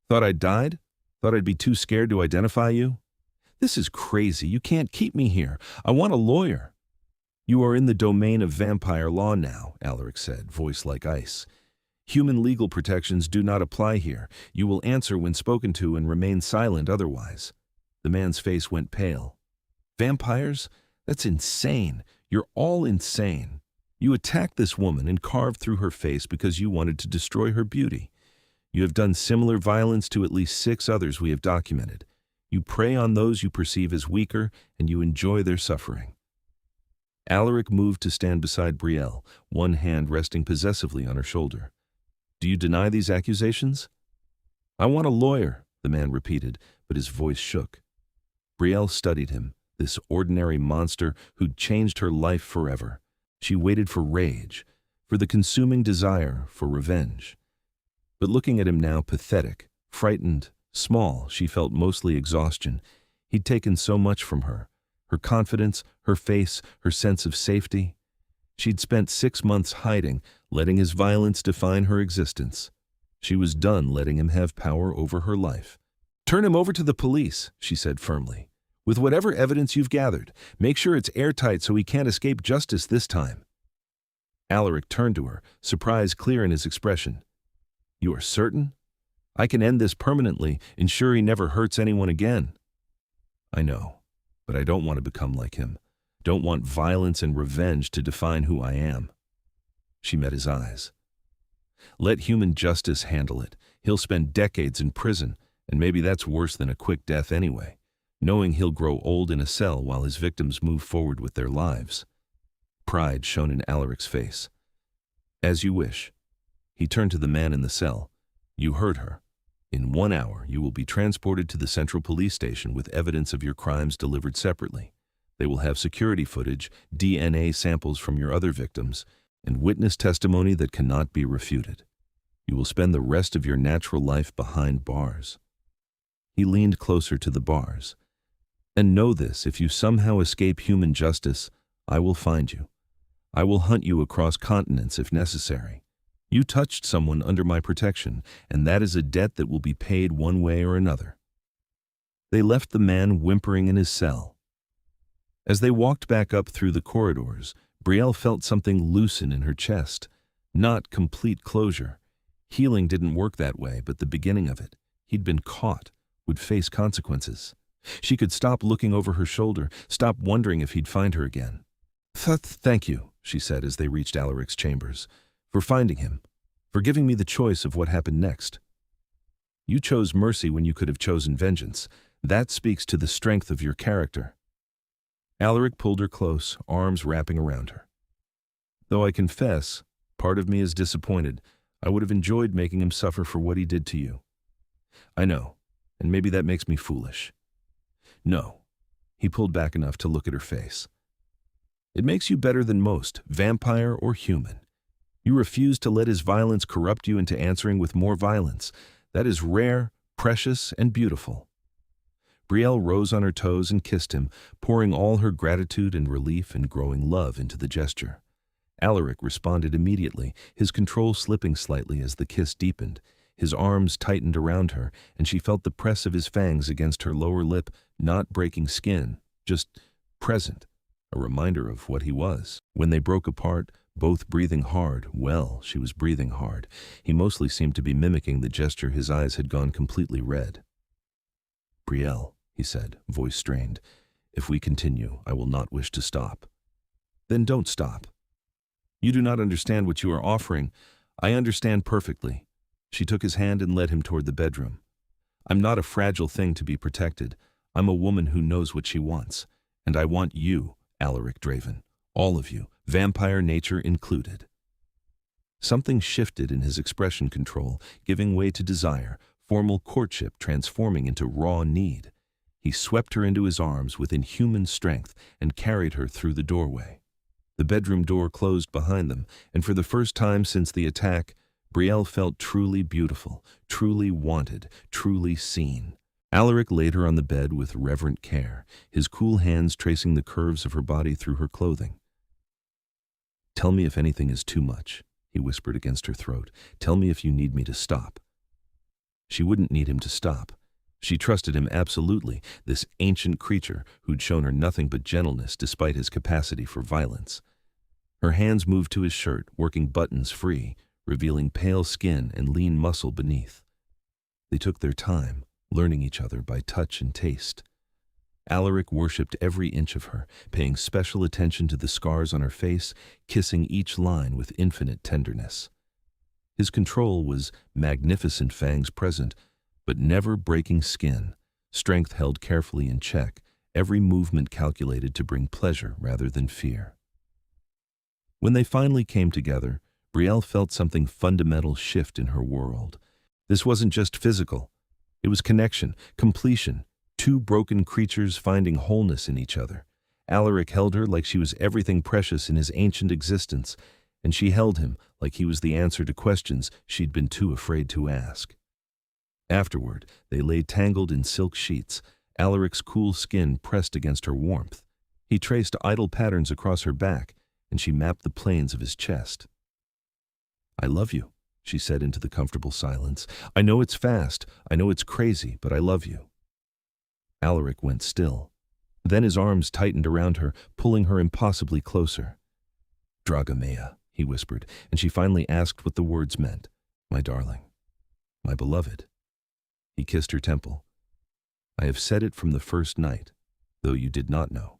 "Thought I'd died? Thought I'd be too scared to identify you? This is crazy. You can't keep me here. I want a lawyer." "You are in the domain of vampire law now," Alaric said, voice like ice. Human legal protections do not apply here. You will answer when spoken to and remain silent otherwise." The man's face went pale. "Vampires? That's insane. You're all insane. You attacked this woman and carved through her face because you wanted to destroy her beauty. You have done similar violence to at least 6 others we have documented. You prey on those you perceive as weaker, and you enjoy their suffering." Alaric moved to stand beside Brielle, one hand resting possessively on her shoulder. "Do you deny these accusations?" "I want a lawyer," the man repeated, but his voice shook. Brielle studied him, this ordinary monster who'd changed her life forever. She waited for rage, for the consuming desire for revenge. But looking at him now, pathetic, frightened, small, she felt mostly exhaustion. He'd taken so much from her. Her confidence, her face, her sense of safety. She'd spent 6 months hiding, letting his violence define her existence. She was done letting him have power over her life. "Turn him over to the police," she said firmly. "With whatever evidence you've gathered, make sure it's airtight so he can't escape justice this time." Alaric turned to her, surprise clear in his expression. "You are certain? I can end this permanently, ensure he never hurts anyone again." "I know, but I don't want to become like him. Don't want violence and revenge to define who I am." She met his eyes. "Let human justice handle it. He'll spend decades in prison, and maybe that's worse than a quick death anyway, knowing he'll grow old in a cell while his victims move forward with their lives." Pride shone in Alaric's face. "As you wish." He turned to the man in the cell. "You heard her. In 1 hour, you will be transported to the Central Police Station with evidence of your crimes delivered separately. They will have security footage, DNA samples from your other victims, and witness testimony that cannot be refuted. You will spend the rest of your natural life behind bars." He leaned closer to the bars. "And know this, if you somehow escape human justice, I will find you. I will hunt you across continents if necessary. You touched someone under my protection, and that is a debt that will be paid one way or another." They left the man whimpering in his cell. As they walked back up through the corridors, Brielle felt something loosen in her chest. Not complete closure. Healing didn't work that way, but the beginning of it. He'd been caught, would face consequences. She could stop looking over her shoulder, stop wondering if he'd find her again. Thank you," she said as they reached Alaric's chambers, "for finding him, for giving me the choice of what happened next. You chose mercy when you could have chosen vengeance. That speaks to the strength of your character." Alaric pulled her close, arms wrapping around her. "Though I confess, part of me is disappointed. I would have enjoyed making him suffer for what he did to you. I know, and maybe that makes me foolish." "No." He pulled back enough to look at her face. "It makes you better than most, vampire or human. You refuse to let his violence corrupt you into answering with more violence. That is rare, precious, and beautiful." Brielle rose on her toes and kissed him, pouring all her gratitude and relief and growing love into the gesture. Alaric responded immediately, his control slipping slightly as the kiss deepened. His arms tightened around her, and she felt the press of his fangs against her lower lip, not breaking skin, just present, a reminder of what he was. When they broke apart, both breathing hard, well, she was breathing hard. He mostly seemed to be mimicking the gesture. His eyes had gone completely red. "Brielle," he said, voice strained, "if we continue, I will not wish to stop." "Then don't stop. You do not understand what you are offering. I understand perfectly." She took his hand and led him toward the bedroom. "I'm not a fragile thing to be protected. I'm a woman who knows what she wants. And I want you, Alaric Dravon. All of you, vampire nature included." Something shifted in his expression control, giving way to desire, formal courtship transforming into raw need. He swept her into his arms with inhuman strength and carried her through the doorway. The bedroom door closed behind them, and for the first time since the attack, Brielle felt truly beautiful, truly wanted, truly seen. Alaric laid her on the bed with reverent care, his cool hands tracing the curves of her body through her clothing. "Tell me if anything is too much," he whispered against her throat. "Tell me if you need me to stop." She wouldn't need him to stop. She trusted him absolutely, this ancient creature who'd shown her nothing but gentleness despite his capacity for violence. Her hands moved to his shirt, working buttons free, revealing pale skin and lean muscle beneath. They took their time, learning each other by touch and taste. Alaric worshipped every inch of her, paying special attention to the scars on her face, kissing each line with infinite tenderness. His control was magnificent, fangs present, but never breaking skin, strength held carefully in check, every movement calculated to bring pleasure rather than fear. When they finally came together, Brielle felt something fundamental shift in her world. This wasn't just physical. It was connection, completion, two broken creatures finding wholeness in each other. Alaric held her like she was everything precious in his ancient existence, and she held him like he was the answer to questions she'd been too afraid to ask. Afterward, they lay tangled in silk sheets, Alaric's cool skin pressed against her warmth. He traced idle patterns across her back, and she mapped the planes of his chest. "I love you," she said into the comfortable silence. "I know it's fast, I know it's crazy, but I love you." Alaric went still. Then his arms tightened around her, pulling her impossibly closer. "Draga mea," he whispered, and she finally asked what the words meant. "My darling, my beloved." He kissed her temple. "I have said it from the first night, though you did not know,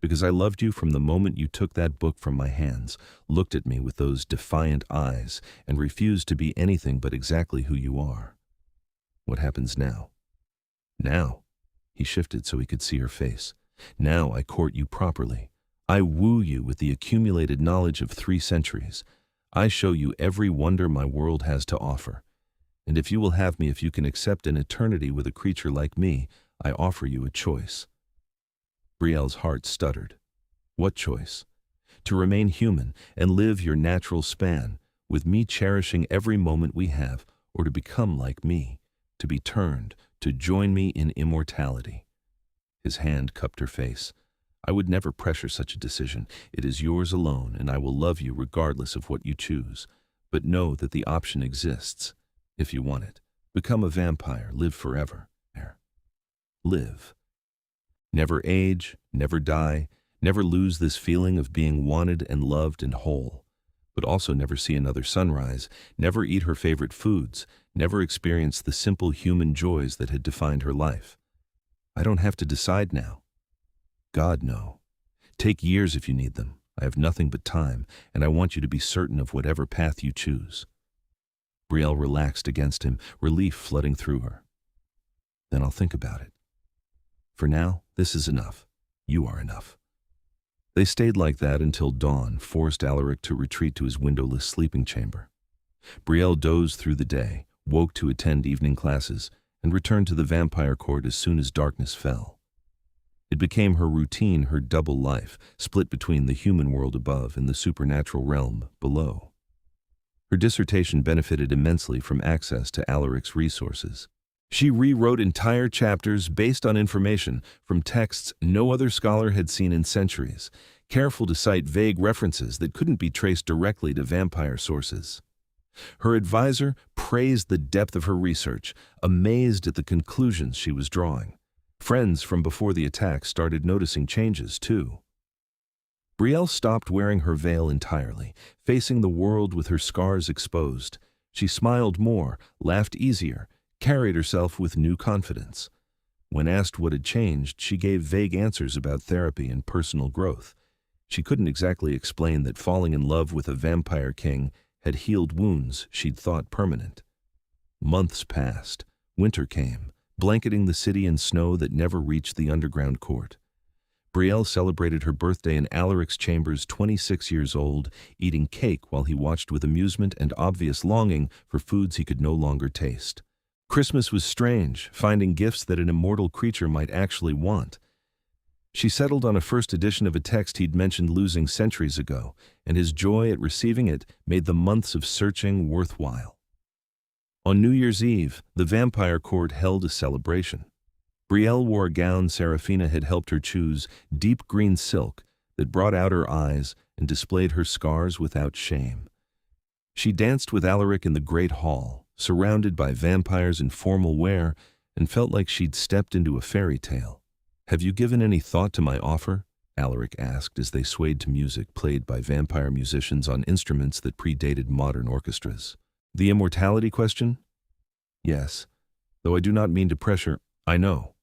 because I loved you from the moment you took that book from my hands, looked at me with those defiant eyes, and refused to be anything but exactly who you are. What happens now? Now," he shifted so he could see her face, "now I court you properly. I woo you with the accumulated knowledge of 3 centuries. I show you every wonder my world has to offer. And if you will have me, if you can accept an eternity with a creature like me, I offer you a choice." Brielle's heart stuttered. What choice? To remain human and live your natural span, with me cherishing every moment we have, or to become like me, to be turned, to join me in immortality? His hand cupped her face. "I would never pressure such a decision. It is yours alone, and I will love you regardless of what you choose. But know that the option exists, if you want it. Become a vampire, live forever. Live. Never age, never die, never lose this feeling of being wanted and loved and whole. But also never see another sunrise, never eat her favorite foods, never experience the simple human joys that had defined her life. I don't have to decide now. God, no. Take years if you need them. I have nothing but time, and I want you to be certain of whatever path you choose." Brielle relaxed against him, relief flooding through her. "Then I'll think about it. For now, this is enough. You are enough." They stayed like that until dawn forced Alaric to retreat to his windowless sleeping chamber. Brielle dozed through the day, woke to attend evening classes, and returned to the vampire court as soon as darkness fell. It became her routine, her double life, split between the human world above and the supernatural realm below. Her dissertation benefited immensely from access to Alaric's resources. She rewrote entire chapters based on information from texts no other scholar had seen in centuries, careful to cite vague references that couldn't be traced directly to vampire sources. Her advisor praised the depth of her research, amazed at the conclusions she was drawing. Friends from before the attack started noticing changes, too. Brielle stopped wearing her veil entirely, facing the world with her scars exposed. She smiled more, laughed easier, carried herself with new confidence. When asked what had changed, she gave vague answers about therapy and personal growth. She couldn't exactly explain that falling in love with a vampire king had healed wounds she'd thought permanent. Months passed. Winter came, blanketing the city in snow that never reached the underground court. Brielle celebrated her birthday in Alaric's chambers, 26 years old, eating cake while he watched with amusement and obvious longing for foods he could no longer taste. Christmas was strange, finding gifts that an immortal creature might actually want. She settled on a first edition of a text he'd mentioned losing centuries ago, and his joy at receiving it made the months of searching worthwhile. On New Year's Eve, the vampire court held a celebration. Brielle wore a gown Serafina had helped her choose, deep green silk that brought out her eyes and displayed her scars without shame. She danced with Alaric in the great hall, surrounded by vampires in formal wear, and felt like she'd stepped into a fairy tale. "Have you given any thought to my offer?" Alaric asked as they swayed to music played by vampire musicians on instruments that predated modern orchestras. The immortality question? Yes, though I do not mean to pressure, I know.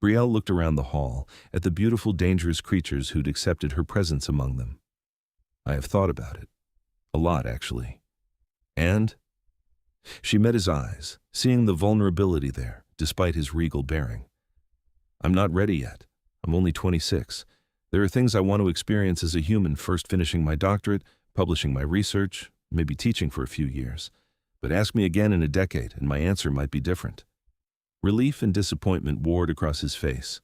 Brielle looked around the hall at the beautiful, dangerous creatures who'd accepted her presence among them. I have thought about it. A lot, actually. And? She met his eyes, seeing the vulnerability there, despite his regal bearing. I'm not ready yet. I'm only 26. There are things I want to experience as a human, first finishing my doctorate, publishing my research, maybe teaching for a few years. But ask me again in a decade, and my answer might be different. Relief and disappointment warred across his face.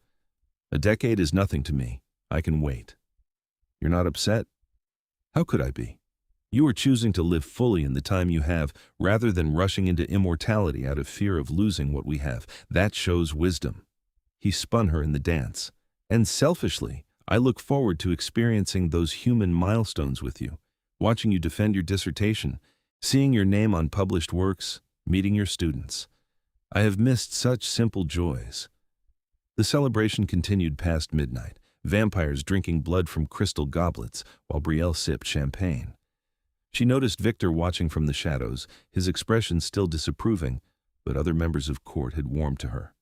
A decade is nothing to me. I can wait. You're not upset? How could I be? You are choosing to live fully in the time you have, rather than rushing into immortality out of fear of losing what we have. That shows wisdom. He spun her in the dance. And selfishly, I look forward to experiencing those human milestones with you, watching you defend your dissertation, seeing your name on published works, meeting your students. I have missed such simple joys. The celebration continued past midnight, vampires drinking blood from crystal goblets while Brielle sipped champagne. She noticed Victor watching from the shadows, his expression still disapproving, but other members of court had warmed to her.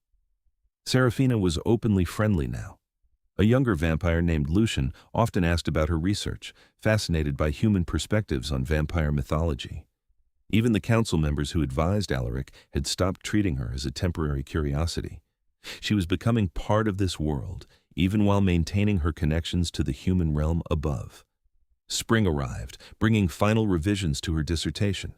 Serafina was openly friendly now. A younger vampire named Lucian often asked about her research, fascinated by human perspectives on vampire mythology. Even the council members who advised Alaric had stopped treating her as a temporary curiosity. She was becoming part of this world, even while maintaining her connections to the human realm above. Spring arrived, bringing final revisions to her dissertation.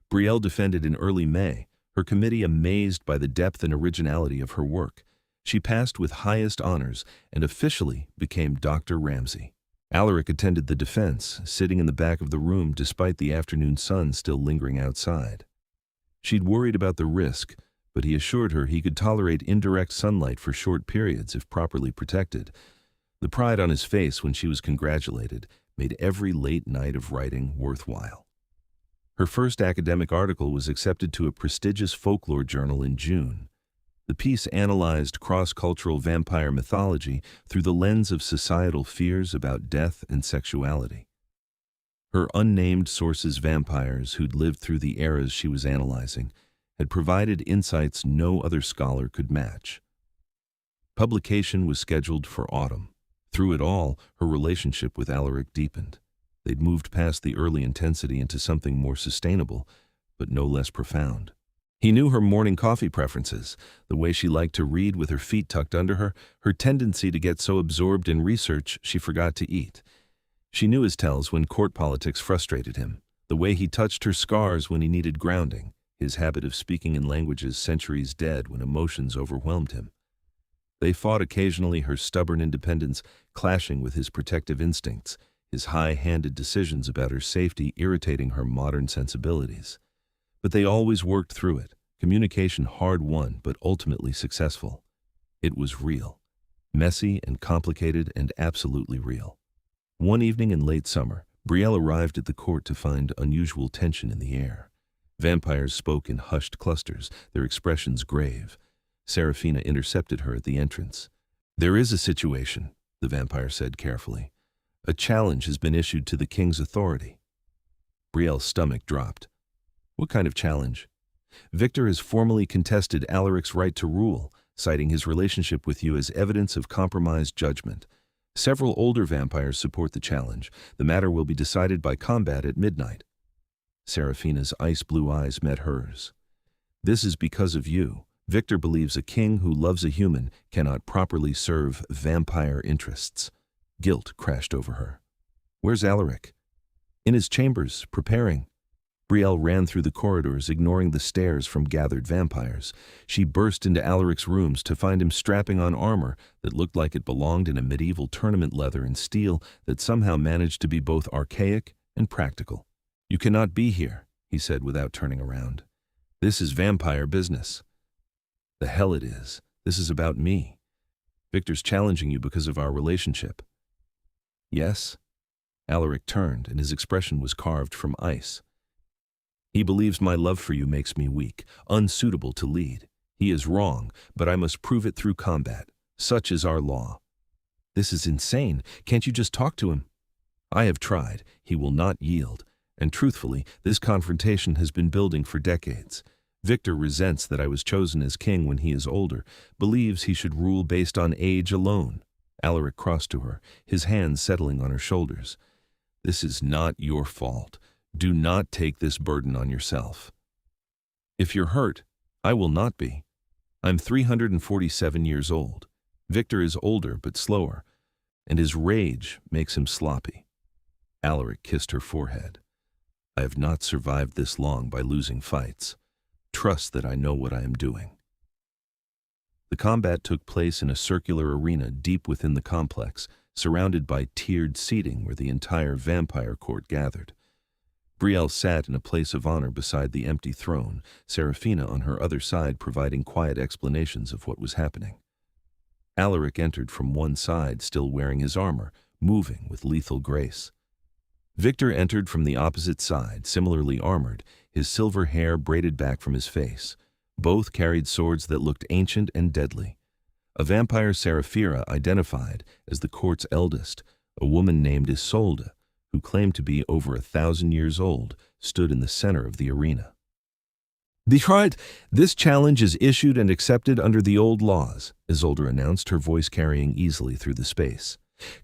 Brielle defended in early May, her committee amazed by the depth and originality of her work. She passed with highest honors and officially became Dr. Ramsey. Alaric attended the defense, sitting in the back of the room despite the afternoon sun still lingering outside. She'd worried about the risk, but he assured her he could tolerate indirect sunlight for short periods if properly protected. The pride on his face when she was congratulated made every late night of writing worthwhile. Her first academic article was accepted to a prestigious folklore journal in June. The piece analyzed cross-cultural vampire mythology through the lens of societal fears about death and sexuality. Her unnamed sources, vampires who'd lived through the eras she was analyzing, had provided insights no other scholar could match. Publication was scheduled for autumn. Through it all, her relationship with Alaric deepened. They'd moved past the early intensity into something more sustainable, but no less profound. He knew her morning coffee preferences, the way she liked to read with her feet tucked under her, her tendency to get so absorbed in research she forgot to eat. She knew his tells when court politics frustrated him, the way he touched her scars when he needed grounding, his habit of speaking in languages centuries dead when emotions overwhelmed him. They fought occasionally, her stubborn independence clashing with his protective instincts, his high-handed decisions about her safety irritating her modern sensibilities. But they always worked through it, communication hard-won but ultimately successful. It was real, messy and complicated and absolutely real. One evening in late summer, Brielle arrived at the court to find unusual tension in the air. Vampires spoke in hushed clusters, their expressions grave. Serafina intercepted her at the entrance. "There is a situation," the vampire said carefully. "A challenge has been issued to the king's authority." Brielle's stomach dropped. "What kind of challenge?" "Victor has formally contested Alaric's right to rule, citing his relationship with you as evidence of compromised judgment. Several older vampires support the challenge. The matter will be decided by combat at midnight." Serafina's ice-blue eyes met hers. "This is because of you. Victor believes a king who loves a human cannot properly serve vampire interests." Guilt crashed over her. "Where's Alaric?" "In his chambers, preparing." Brielle ran through the corridors, ignoring the stares from gathered vampires. She burst into Alaric's rooms to find him strapping on armor that looked like it belonged in a medieval tournament, leather and steel that somehow managed to be both archaic and practical. "You cannot be here," he said without turning around. "This is vampire business." "The hell it is. This is about me. Victor's challenging you because of our relationship." "Yes?" Alaric turned, and his expression was carved from ice. "He believes my love for you makes me weak, unsuitable to lead. He is wrong, but I must prove it through combat. Such is our law." This is insane. Can't you just talk to him? I have tried. He will not yield. And truthfully, this confrontation has been building for decades. Victor resents that I was chosen as king when he is older, believes he should rule based on age alone. Alaric crossed to her, his hands settling on her shoulders. This is not your fault. Do not take this burden on yourself. If you're hurt, I will not be. I'm 347 years old. Victor is older but slower, and his rage makes him sloppy. Alaric kissed her forehead. I have not survived this long by losing fights. Trust that I know what I am doing. The combat took place in a circular arena deep within the complex, surrounded by tiered seating where the entire vampire court gathered. Brielle sat in a place of honor beside the empty throne, Serafina on her other side providing quiet explanations of what was happening. Alaric entered from one side, still wearing his armor, moving with lethal grace. Victor entered from the opposite side, similarly armored, his silver hair braided back from his face. Both carried swords that looked ancient and deadly. A vampire Serafira identified as the court's eldest, a woman named Isolde, who claimed to be over 1,000 years old, stood in the center of the arena. Behold, this challenge is issued and accepted under the old laws, Isolde announced, her voice carrying easily through the space.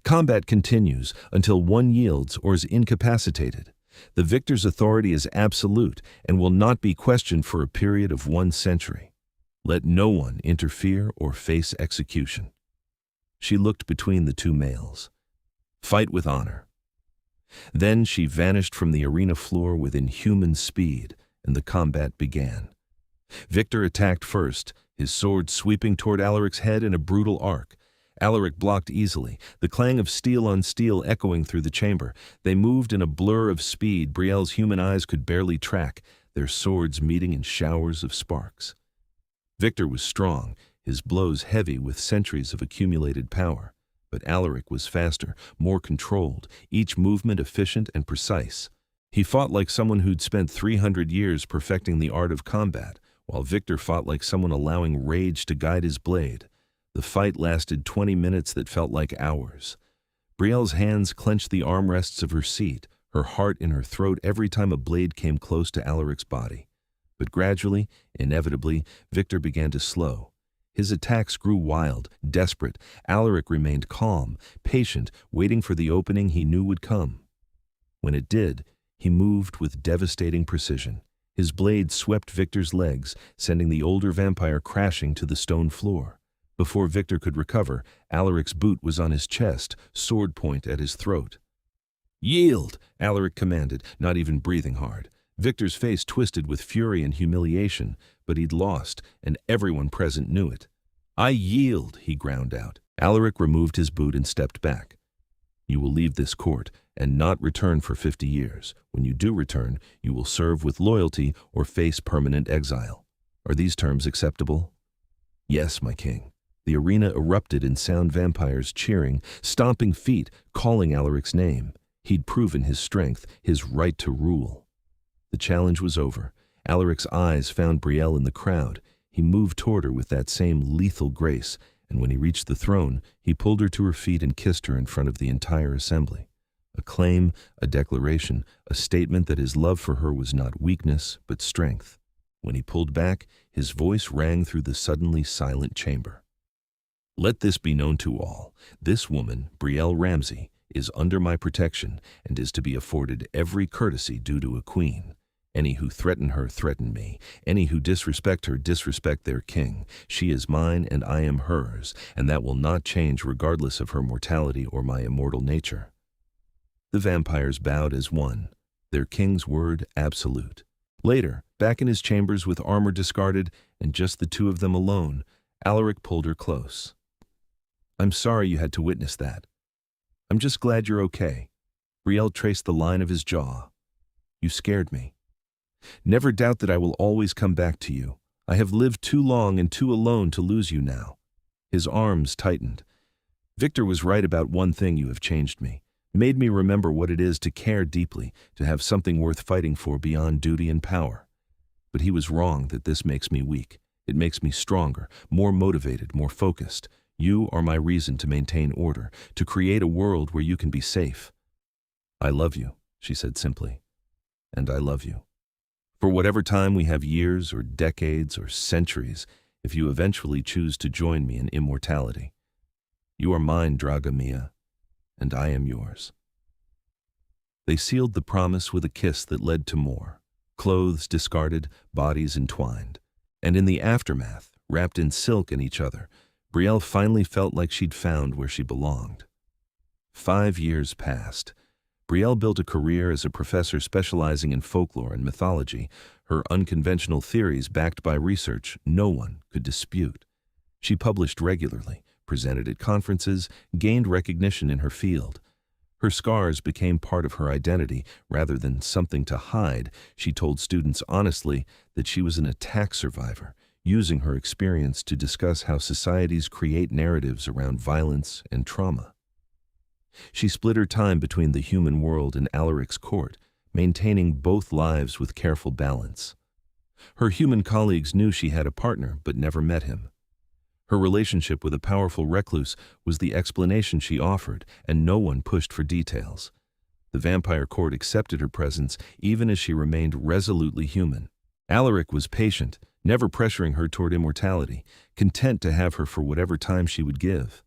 Combat continues until one yields or is incapacitated. The victor's authority is absolute and will not be questioned for a period of 1 century. Let no one interfere or face execution. She looked between the two males. Fight with honor. Then she vanished from the arena floor with inhuman speed, and the combat began. Victor attacked first, his sword sweeping toward Alaric's head in a brutal arc. Alaric blocked easily, the clang of steel on steel echoing through the chamber. They moved in a blur of speed Brielle's human eyes could barely track, their swords meeting in showers of sparks. Victor was strong, his blows heavy with centuries of accumulated power. But Alaric was faster, more controlled, each movement efficient and precise. He fought like someone who'd spent 300 years perfecting the art of combat, while Victor fought like someone allowing rage to guide his blade. The fight lasted 20 minutes that felt like hours. Brielle's hands clenched the armrests of her seat, her heart in her throat every time a blade came close to Alaric's body. But gradually, inevitably, Victor began to slow. His attacks grew wild, desperate. Alaric remained calm, patient, waiting for the opening he knew would come. When it did, he moved with devastating precision. His blade swept Victor's legs, sending the older vampire crashing to the stone floor. Before Victor could recover, Alaric's boot was on his chest, sword point at his throat. "Yield!" Alaric commanded, not even breathing hard. Victor's face twisted with fury and humiliation, but he'd lost, and everyone present knew it. "I yield," he ground out. Alaric removed his boot and stepped back. "You will leave this court and not return for 50 years. When you do return, you will serve with loyalty or face permanent exile. Are these terms acceptable?" "Yes, my king." The arena erupted in sound vampires cheering, stomping feet, calling Alaric's name. He'd proven his strength, his right to rule. The challenge was over. Alaric's eyes found Brielle in the crowd. He moved toward her with that same lethal grace, and when he reached the throne, he pulled her to her feet and kissed her in front of the entire assembly. A claim, a declaration, a statement that his love for her was not weakness, but strength. When he pulled back, his voice rang through the suddenly silent chamber. "Let this be known to all. This woman, Brielle Ramsey, is under my protection and is to be afforded every courtesy due to a queen. Any who threaten her threaten me. Any who disrespect her disrespect their king. She is mine and I am hers, and that will not change regardless of her mortality or my immortal nature." The vampires bowed as one, their king's word absolute. Later, back in his chambers with armor discarded and just the two of them alone, Alaric pulled her close. "I'm sorry you had to witness that. I'm just glad you're okay." Brielle traced the line of his jaw. "You scared me. Never doubt that I will always come back to you. I have lived too long and too alone to lose you now." His arms tightened. "Victor was right about one thing. You have changed me, made me remember what it is to care deeply, to have something worth fighting for beyond duty and power. But he was wrong that this makes me weak. It makes me stronger, more motivated, more focused. You are my reason to maintain order, to create a world where you can be safe. I love you, she said simply, and I love you. For whatever time we have, years or decades or centuries, if you eventually choose to join me in immortality. You are mine, Draga Mia, and I am yours. They sealed the promise with a kiss that led to more. Clothes discarded, bodies entwined. And in the aftermath, wrapped in silk and each other, Brielle finally felt like she'd found where she belonged. 5 years passed. Brielle built a career as a professor specializing in folklore and mythology, her unconventional theories backed by research no one could dispute. She published regularly, presented at conferences, gained recognition in her field. Her scars became part of her identity rather than something to hide. She told students honestly that she was an attack survivor, using her experience to discuss how societies create narratives around violence and trauma. She split her time between the human world and Alaric's court, maintaining both lives with careful balance. Her human colleagues knew she had a partner but never met him. Her relationship with a powerful recluse was the explanation she offered, and no one pushed for details. The vampire court accepted her presence even as she remained resolutely human. Alaric was patient, never pressuring her toward immortality, content to have her for whatever time she would give.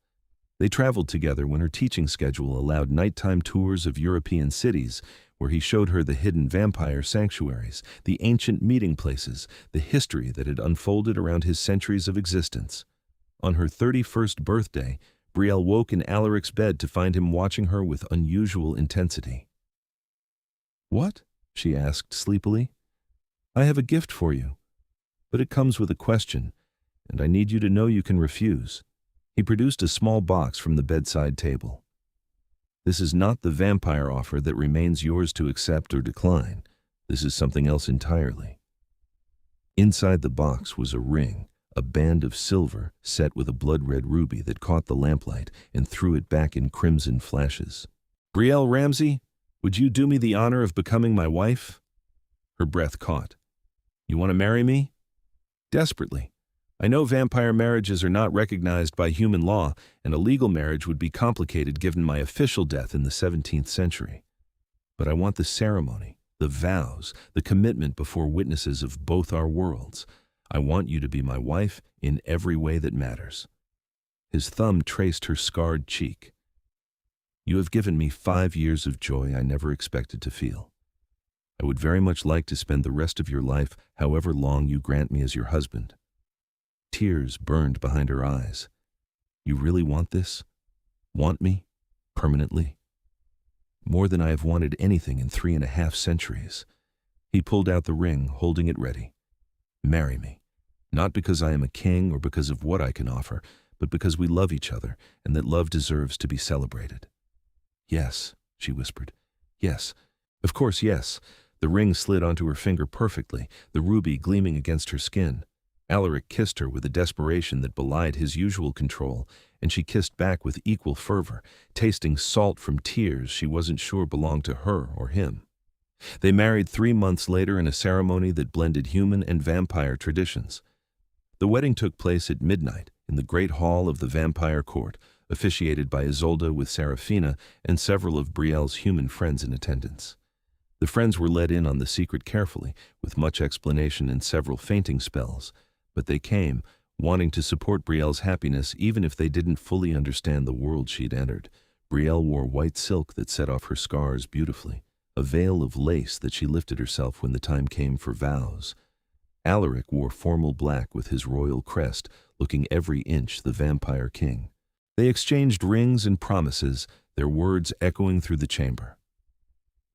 They traveled together when her teaching schedule allowed nighttime tours of European cities, where he showed her the hidden vampire sanctuaries, the ancient meeting places, the history that had unfolded around his centuries of existence. On her 31st birthday, Brielle woke in Alaric's bed to find him watching her with unusual intensity. "What?" she asked sleepily. "I have a gift for you, but it comes with a question, and I need you to know you can refuse." He produced a small box from the bedside table. "This is not the vampire offer that remains yours to accept or decline. This is something else entirely." Inside the box was a ring, a band of silver set with a blood-red ruby that caught the lamplight and threw it back in crimson flashes. "Brielle Ramsey, would you do me the honor of becoming my wife?" Her breath caught. "You want to marry me?" "Desperately. I know vampire marriages are not recognized by human law, and a legal marriage would be complicated given my official death in the 17th century. But I want the ceremony, the vows, the commitment before witnesses of both our worlds. I want you to be my wife in every way that matters." His thumb traced her scarred cheek. "You have given me 5 years of joy I never expected to feel. I would very much like to spend the rest of your life, however long you grant me, as your husband." Tears burned behind her eyes. "You really want this? Want me? Permanently?" "More than I have wanted anything in 3.5 centuries." He pulled out the ring, holding it ready. "Marry me, not because I am a king or because of what I can offer, but because we love each other and that love deserves to be celebrated." "Yes," she whispered. "Yes, of course, yes." The ring slid onto her finger perfectly, the ruby gleaming against her skin. Alaric kissed her with a desperation that belied his usual control, and she kissed back with equal fervor, tasting salt from tears she wasn't sure belonged to her or him. They married 3 months later in a ceremony that blended human and vampire traditions. The wedding took place at midnight in the great hall of the vampire court, officiated by Isolde with Serafina and several of Brielle's human friends in attendance. The friends were let in on the secret carefully, with much explanation and several fainting spells, but they came, wanting to support Brielle's happiness even if they didn't fully understand the world she'd entered. Brielle wore white silk that set off her scars beautifully, a veil of lace that she lifted herself when the time came for vows. Alaric wore formal black with his royal crest, looking every inch the vampire king. They exchanged rings and promises, their words echoing through the chamber.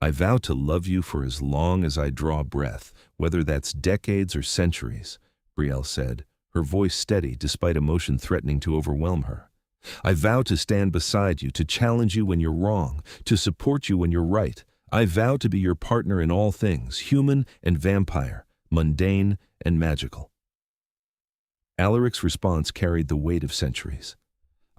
"I vow to love you for as long as I draw breath, whether that's decades or centuries," Brielle said, her voice steady despite emotion threatening to overwhelm her. "I vow to stand beside you, to challenge you when you're wrong, to support you when you're right. I vow to be your partner in all things, human and vampire, mundane and magical." Alaric's response carried the weight of centuries.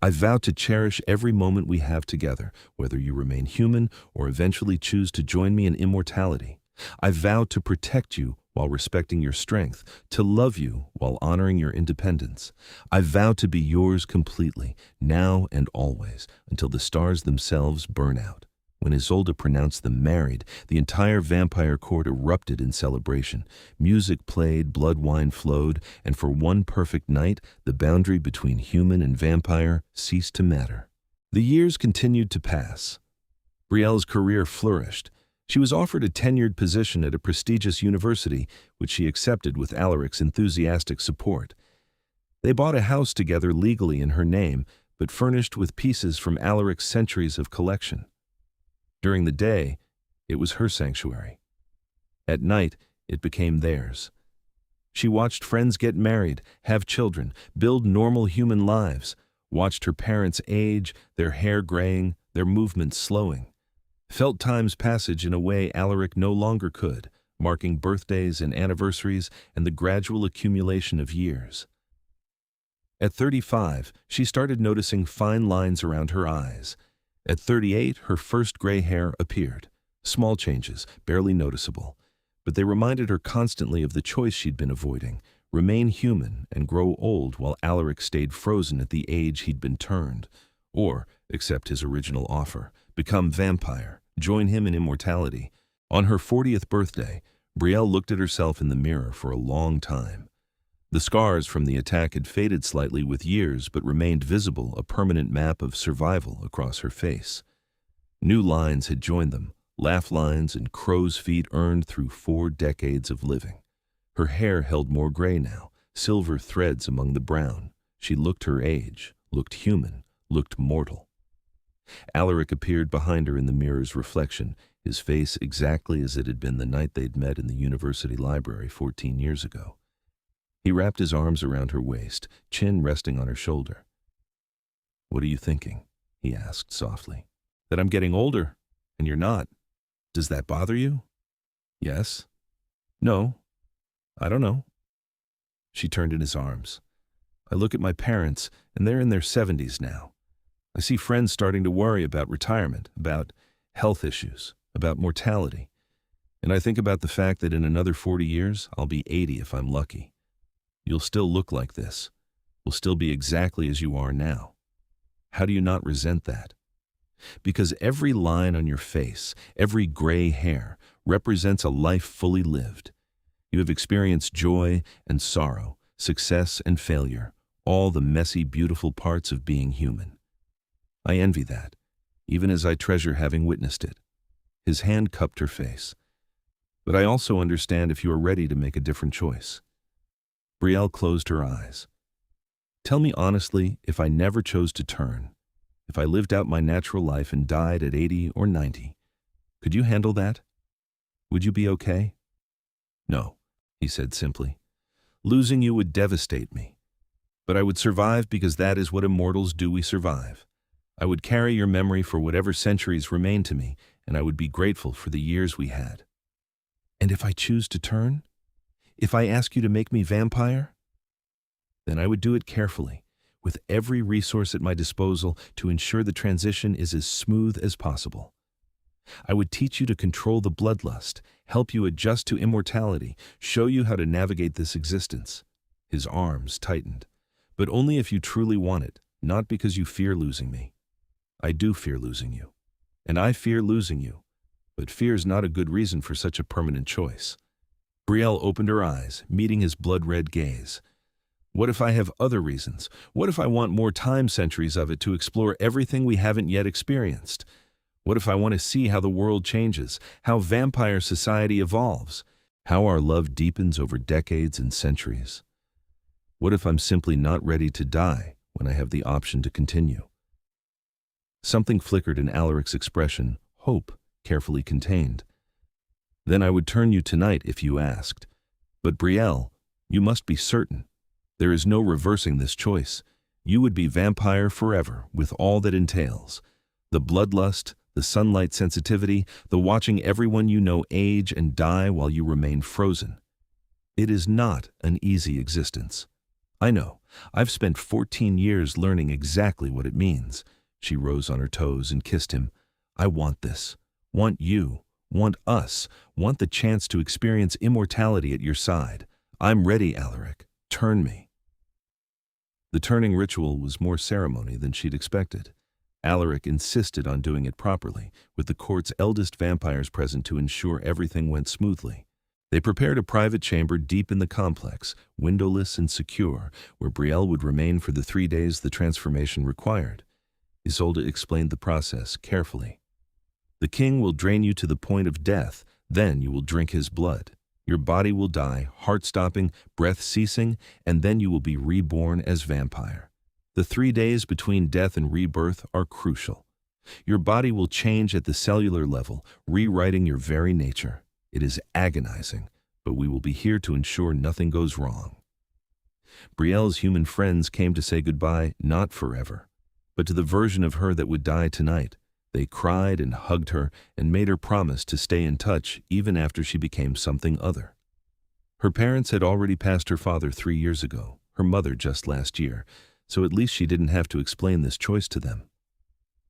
"I vow to cherish every moment we have together, whether you remain human or eventually choose to join me in immortality. I vow to protect you, while respecting your strength, to love you while honoring your independence. I vow to be yours completely, now and always, until the stars themselves burn out." When Isolde pronounced them married, the entire vampire court erupted in celebration. Music played, blood wine flowed, and for one perfect night, the boundary between human and vampire ceased to matter. The years continued to pass. Brielle's career flourished. She was offered a tenured position at a prestigious university, which she accepted with Alaric's enthusiastic support. They bought a house together legally in her name, but furnished with pieces from Alaric's centuries of collection. During the day, it was her sanctuary. At night, it became theirs. She watched friends get married, have children, build normal human lives, watched her parents age, their hair graying, their movements slowing, felt time's passage in a way Alaric no longer could, marking birthdays and anniversaries and the gradual accumulation of years. At 35, she started noticing fine lines around her eyes. At 38, her first gray hair appeared. Small changes, barely noticeable, but they reminded her constantly of the choice she'd been avoiding: remain human and grow old while Alaric stayed frozen at the age he'd been turned, or, accept his original offer, become vampire, join him in immortality. On her 40th birthday, Brielle looked at herself in the mirror for a long time. The scars from the attack had faded slightly with years but remained visible, a permanent map of survival across her face. New lines had joined them, laugh lines and crow's feet earned through 4 decades of living. Her hair held more gray now, silver threads among the brown. She looked her age, looked human, looked mortal. Alaric appeared behind her in the mirror's reflection, his face exactly as it had been the night they'd met in the university library 14 years ago. He wrapped his arms around her waist, chin resting on her shoulder. "What are you thinking?" he asked softly. "That I'm getting older, and you're not. Does that bother you?" "Yes." "No. I don't know." She turned in his arms. "I look at my parents, and they're in their 70s now. I see friends starting to worry about retirement, about health issues, about mortality. And I think about the fact that in another 40 years, I'll be 80 if I'm lucky. You'll still look like this. Will still be exactly as you are now. How do you not resent that? Because every line on your face, every gray hair, represents a life fully lived. You have experienced joy and sorrow, success and failure, all the messy, beautiful parts of being human. I envy that, even as I treasure having witnessed it." His hand cupped her face. "But I also understand if you are ready to make a different choice." Brielle closed her eyes. "Tell me honestly, if I never chose to turn, if I lived out my natural life and died at 80 or 90, could you handle that? Would you be okay?" "No," he said simply. "Losing you would devastate me. But I would survive because that is what immortals do. We survive. I would carry your memory for whatever centuries remain to me, and I would be grateful for the years we had." "And if I choose to turn? If I ask you to make me vampire?" "Then I would do it carefully, with every resource at my disposal to ensure the transition is as smooth as possible. I would teach you to control the bloodlust, help you adjust to immortality, show you how to navigate this existence." His arms tightened. "But only if you truly want it, not because you fear losing me. I do fear losing you, and I fear losing you, but fear is not a good reason for such a permanent choice." Brielle opened her eyes, meeting his blood-red gaze. "What if I have other reasons? What if I want more time, centuries of it, to explore everything we haven't yet experienced? What if I want to see how the world changes, how vampire society evolves, how our love deepens over decades and centuries? What if I'm simply not ready to die when I have the option to continue?" Something flickered in Alaric's expression, hope carefully contained. "Then I would turn you tonight if you asked. But Brielle, you must be certain. There is no reversing this choice. You would be vampire forever, with all that entails. The bloodlust, the sunlight sensitivity, the watching everyone you know age and die while you remain frozen. It is not an easy existence. I know. I've spent 14 years learning exactly what it means." She rose on her toes and kissed him. "I want this. Want you. want us, want the chance to experience immortality at your side. I'm ready, Alaric. Turn me." The turning ritual was more ceremony than she'd expected. Alaric insisted on doing it properly, with the court's eldest vampires present to ensure everything went smoothly. They prepared a private chamber deep in the complex, windowless and secure, where Brielle would remain for the 3 days the transformation required. Isolde explained the process carefully. "The king will drain you to the point of death, then you will drink his blood. Your body will die, heart stopping, breath ceasing, and then you will be reborn as vampire. The 3 days between death and rebirth are crucial. Your body will change at the cellular level, rewriting your very nature. It is agonizing, but we will be here to ensure nothing goes wrong." Brielle's human friends came to say goodbye, not forever, but to the version of her that would die tonight. They cried and hugged her and made her promise to stay in touch even after she became something other. Her parents had already passed her father 3 years ago, her mother just last year, so at least she didn't have to explain this choice to them.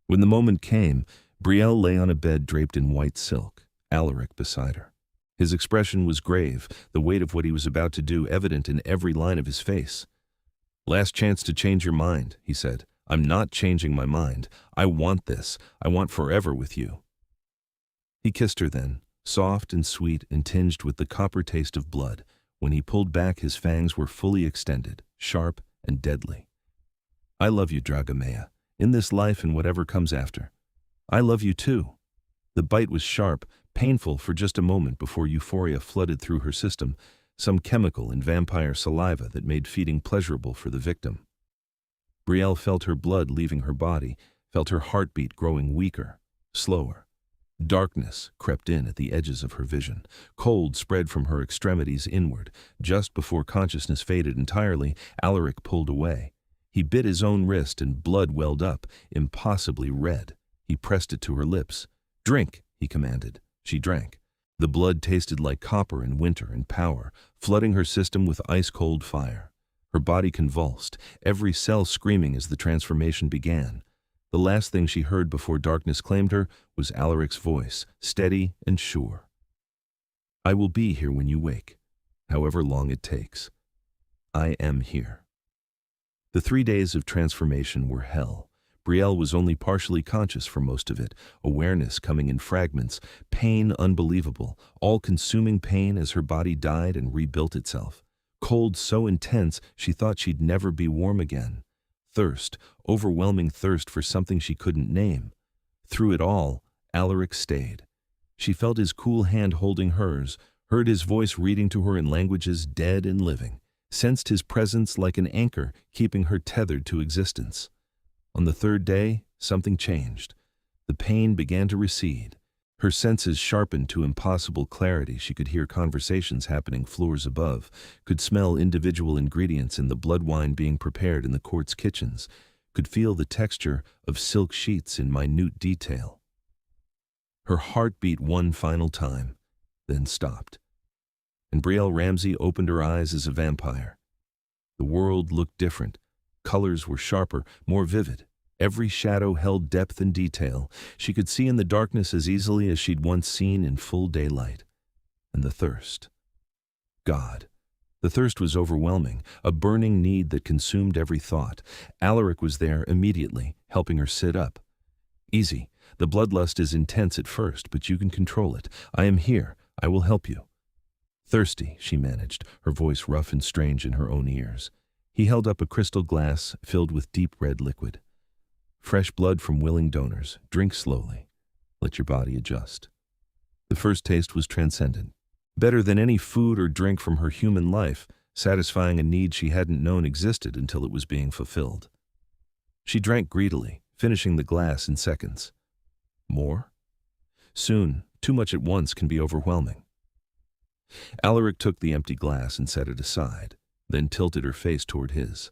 When the moment came, Brielle lay on a bed draped in white silk, Alaric beside her. His expression was grave, the weight of what he was about to do evident in every line of his face. "Last chance to change your mind," he said. "I'm not changing my mind. I want this. I want forever with you." He kissed her then, soft and sweet and tinged with the copper taste of blood. When he pulled back, his fangs were fully extended, sharp and deadly. "I love you, Dragamea, in this life and whatever comes after. I love you too." The bite was sharp, painful for just a moment before euphoria flooded through her system, some chemical in vampire saliva that made feeding pleasurable for the victim. Brielle felt her blood leaving her body, felt her heartbeat growing weaker, slower. Darkness crept in at the edges of her vision. Cold spread from her extremities inward. Just before consciousness faded entirely, Alaric pulled away. He bit his own wrist and blood welled up, impossibly red. He pressed it to her lips. "Drink," he commanded. She drank. The blood tasted like copper in winter and power, flooding her system with ice-cold fire. Her body convulsed, every cell screaming as the transformation began. The last thing she heard before darkness claimed her was Alaric's voice, steady and sure. "I will be here when you wake, however long it takes. I am here." The 3 days of transformation were hell. Brielle was only partially conscious for most of it, awareness coming in fragments, pain unbelievable, all-consuming pain as her body died and rebuilt itself. Cold so intense she thought she'd never be warm again. Thirst, overwhelming thirst for something she couldn't name. Through it all, Alaric stayed. She felt his cool hand holding hers, heard his voice reading to her in languages dead and living, sensed his presence like an anchor keeping her tethered to existence. On the 3rd day, something changed. The pain began to recede. Her senses sharpened to impossible clarity. She could hear conversations happening floors above, could smell individual ingredients in the blood wine being prepared in the court's kitchens, could feel the texture of silk sheets in minute detail. Her heart beat one final time, then stopped. And Brielle Ramsey opened her eyes as a vampire. The world looked different. Colors were sharper, more vivid. Every shadow held depth and detail. She could see in the darkness as easily as she'd once seen in full daylight. And the thirst. God. The thirst was overwhelming, a burning need that consumed every thought. Alaric was there immediately, helping her sit up. "Easy. The bloodlust is intense at first, but you can control it. I am here. I will help you." "Thirsty," she managed, her voice rough and strange in her own ears. He held up a crystal glass filled with deep red liquid. "Fresh blood from willing donors. Drink slowly. Let your body adjust." The first taste was transcendent. Better than any food or drink from her human life, satisfying a need she hadn't known existed until it was being fulfilled. She drank greedily, finishing the glass in seconds. More? Soon, too much at once can be overwhelming. Alaric took the empty glass and set it aside, then tilted her face toward his.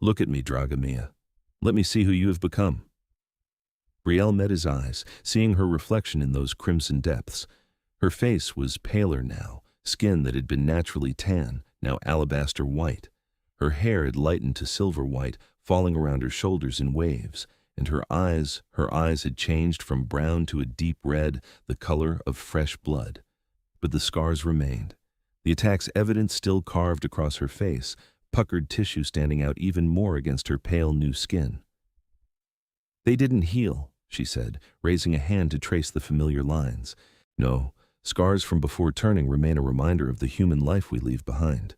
"Look at me, Dragamea. Let me see who you have become." Brielle met his eyes, seeing her reflection in those crimson depths. Her face was paler now, skin that had been naturally tan, now alabaster white. Her hair had lightened to silver white, falling around her shoulders in waves, and her eyes had changed from brown to a deep red, the color of fresh blood. But the scars remained, the attack's evidence still carved across her face, puckered tissue standing out even more against her pale new skin. "They didn't heal," she said, raising a hand to trace the familiar lines. "No, scars from before turning remain a reminder of the human life we leave behind."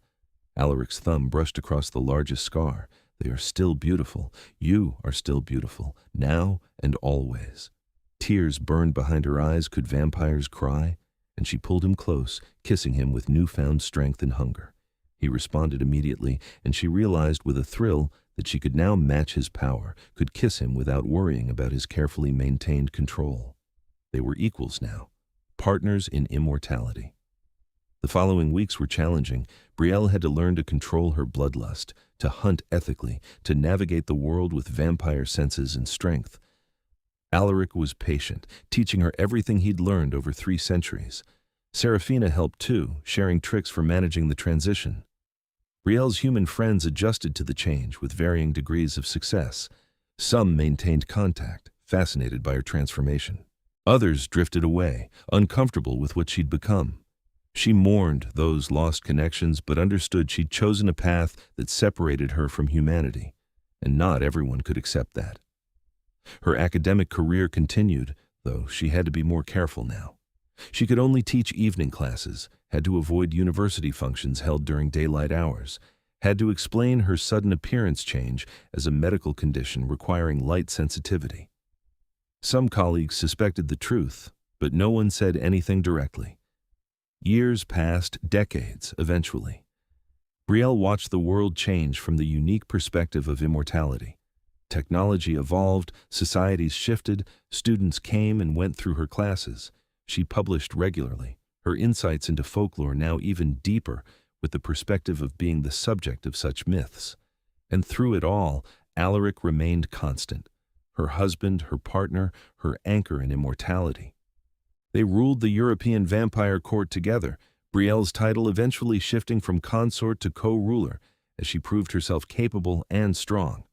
Alaric's thumb brushed across the largest scar. "They are still beautiful. You are still beautiful, now and always." Tears burned behind her eyes. Could vampires cry? And she pulled him close, kissing him with newfound strength and hunger. He responded immediately, and she realized with a thrill that she could now match his power, could kiss him without worrying about his carefully maintained control. They were equals now, partners in immortality. The following weeks were challenging. Brielle had to learn to control her bloodlust, to hunt ethically, to navigate the world with vampire senses and strength. Alaric was patient, teaching her everything he'd learned over 3 centuries. Serafina helped too, sharing tricks for managing the transition. Brielle's human friends adjusted to the change with varying degrees of success. Some maintained contact, fascinated by her transformation. Others drifted away, uncomfortable with what she'd become. She mourned those lost connections, but understood she'd chosen a path that separated her from humanity, and not everyone could accept that. Her academic career continued, though she had to be more careful now. She could only teach evening classes, had to avoid university functions held during daylight hours, had to explain her sudden appearance change as a medical condition requiring light sensitivity. Some colleagues suspected the truth, but no one said anything directly. Years passed, decades, eventually. Brielle watched the world change from the unique perspective of immortality. Technology evolved, societies shifted, students came and went through her classes. She published regularly, her insights into folklore now even deeper, with the perspective of being the subject of such myths. And through it all, Alaric remained constant, her husband, her partner, her anchor in immortality. They ruled the European vampire court together, Brielle's title eventually shifting from consort to co-ruler, as she proved herself capable and strong.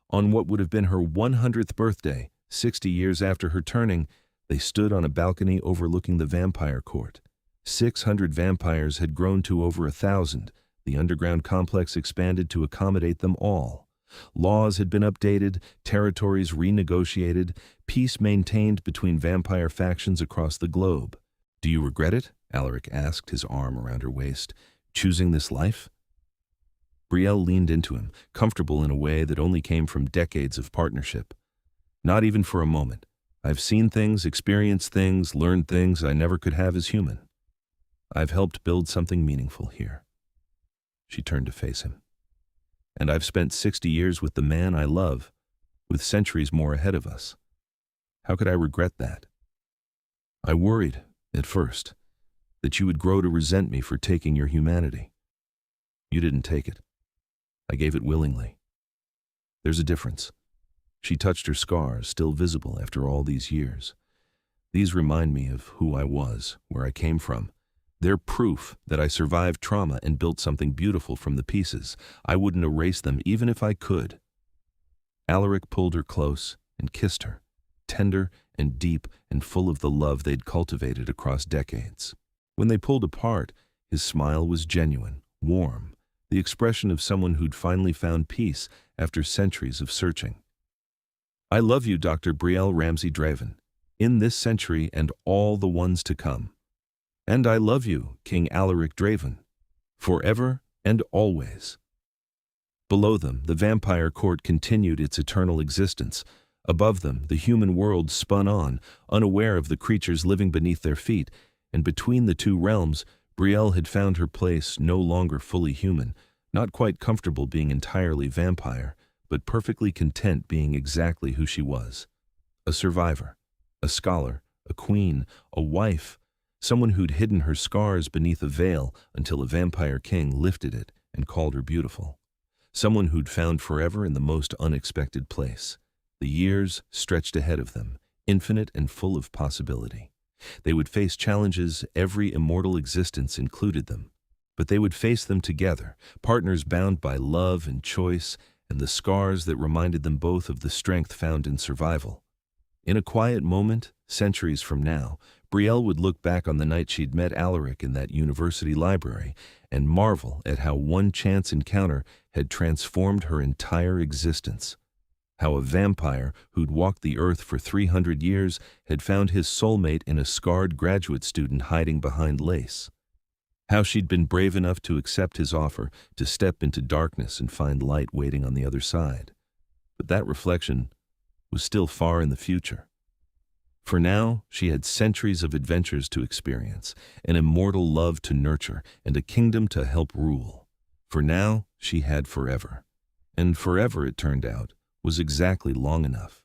On what would have been her 100th birthday, 60 years after her turning, they stood on a balcony overlooking the vampire court. 600 vampires had grown to over 1,000. The underground complex expanded to accommodate them all. Laws had been updated, territories renegotiated, peace maintained between vampire factions across the globe. "Do you regret it?" Alaric asked, his arm around her waist. "Choosing this life?" Brielle leaned into him, comfortable in a way that only came from decades of partnership. "Not even for a moment. I've seen things, experienced things, learned things I never could have as human. I've helped build something meaningful here." She turned to face him. "And I've spent 60 years with the man I love, with centuries more ahead of us. How could I regret that? I worried, at first, that you would grow to resent me for taking your humanity. You didn't take it. I gave it willingly. There's a difference." She touched her scars, still visible after all these years. "These remind me of who I was, where I came from. They're proof that I survived trauma and built something beautiful from the pieces. I wouldn't erase them even if I could." Alaric pulled her close and kissed her, tender and deep and full of the love they'd cultivated across decades. When they pulled apart, his smile was genuine, warm, the expression of someone who'd finally found peace after centuries of searching. "I love you, Dr. Brielle Ramsey Dravon, in this century and all the ones to come. And I love you, King Alaric Dravon, forever and always." Below them, the vampire court continued its eternal existence. Above them, the human world spun on, unaware of the creatures living beneath their feet, and between the two realms, Brielle had found her place, no longer fully human, not quite comfortable being entirely vampire, but perfectly content being exactly who she was. A survivor, a scholar, a queen, a wife, someone who'd hidden her scars beneath a veil until a vampire king lifted it and called her beautiful. Someone who'd found forever in the most unexpected place. The years stretched ahead of them, infinite and full of possibility. They would face challenges, every immortal existence included them. But they would face them together, partners bound by love and choice, and the scars that reminded them both of the strength found in survival. In a quiet moment, centuries from now, Brielle would look back on the night she'd met Alaric in that university library and marvel at how one chance encounter had transformed her entire existence. How a vampire who'd walked the earth for 300 years had found his soulmate in a scarred graduate student hiding behind lace. How she'd been brave enough to accept his offer to step into darkness and find light waiting on the other side. But that reflection was still far in the future. For now, she had centuries of adventures to experience, an immortal love to nurture, and a kingdom to help rule. For now, she had forever. And forever, it turned out, was exactly long enough.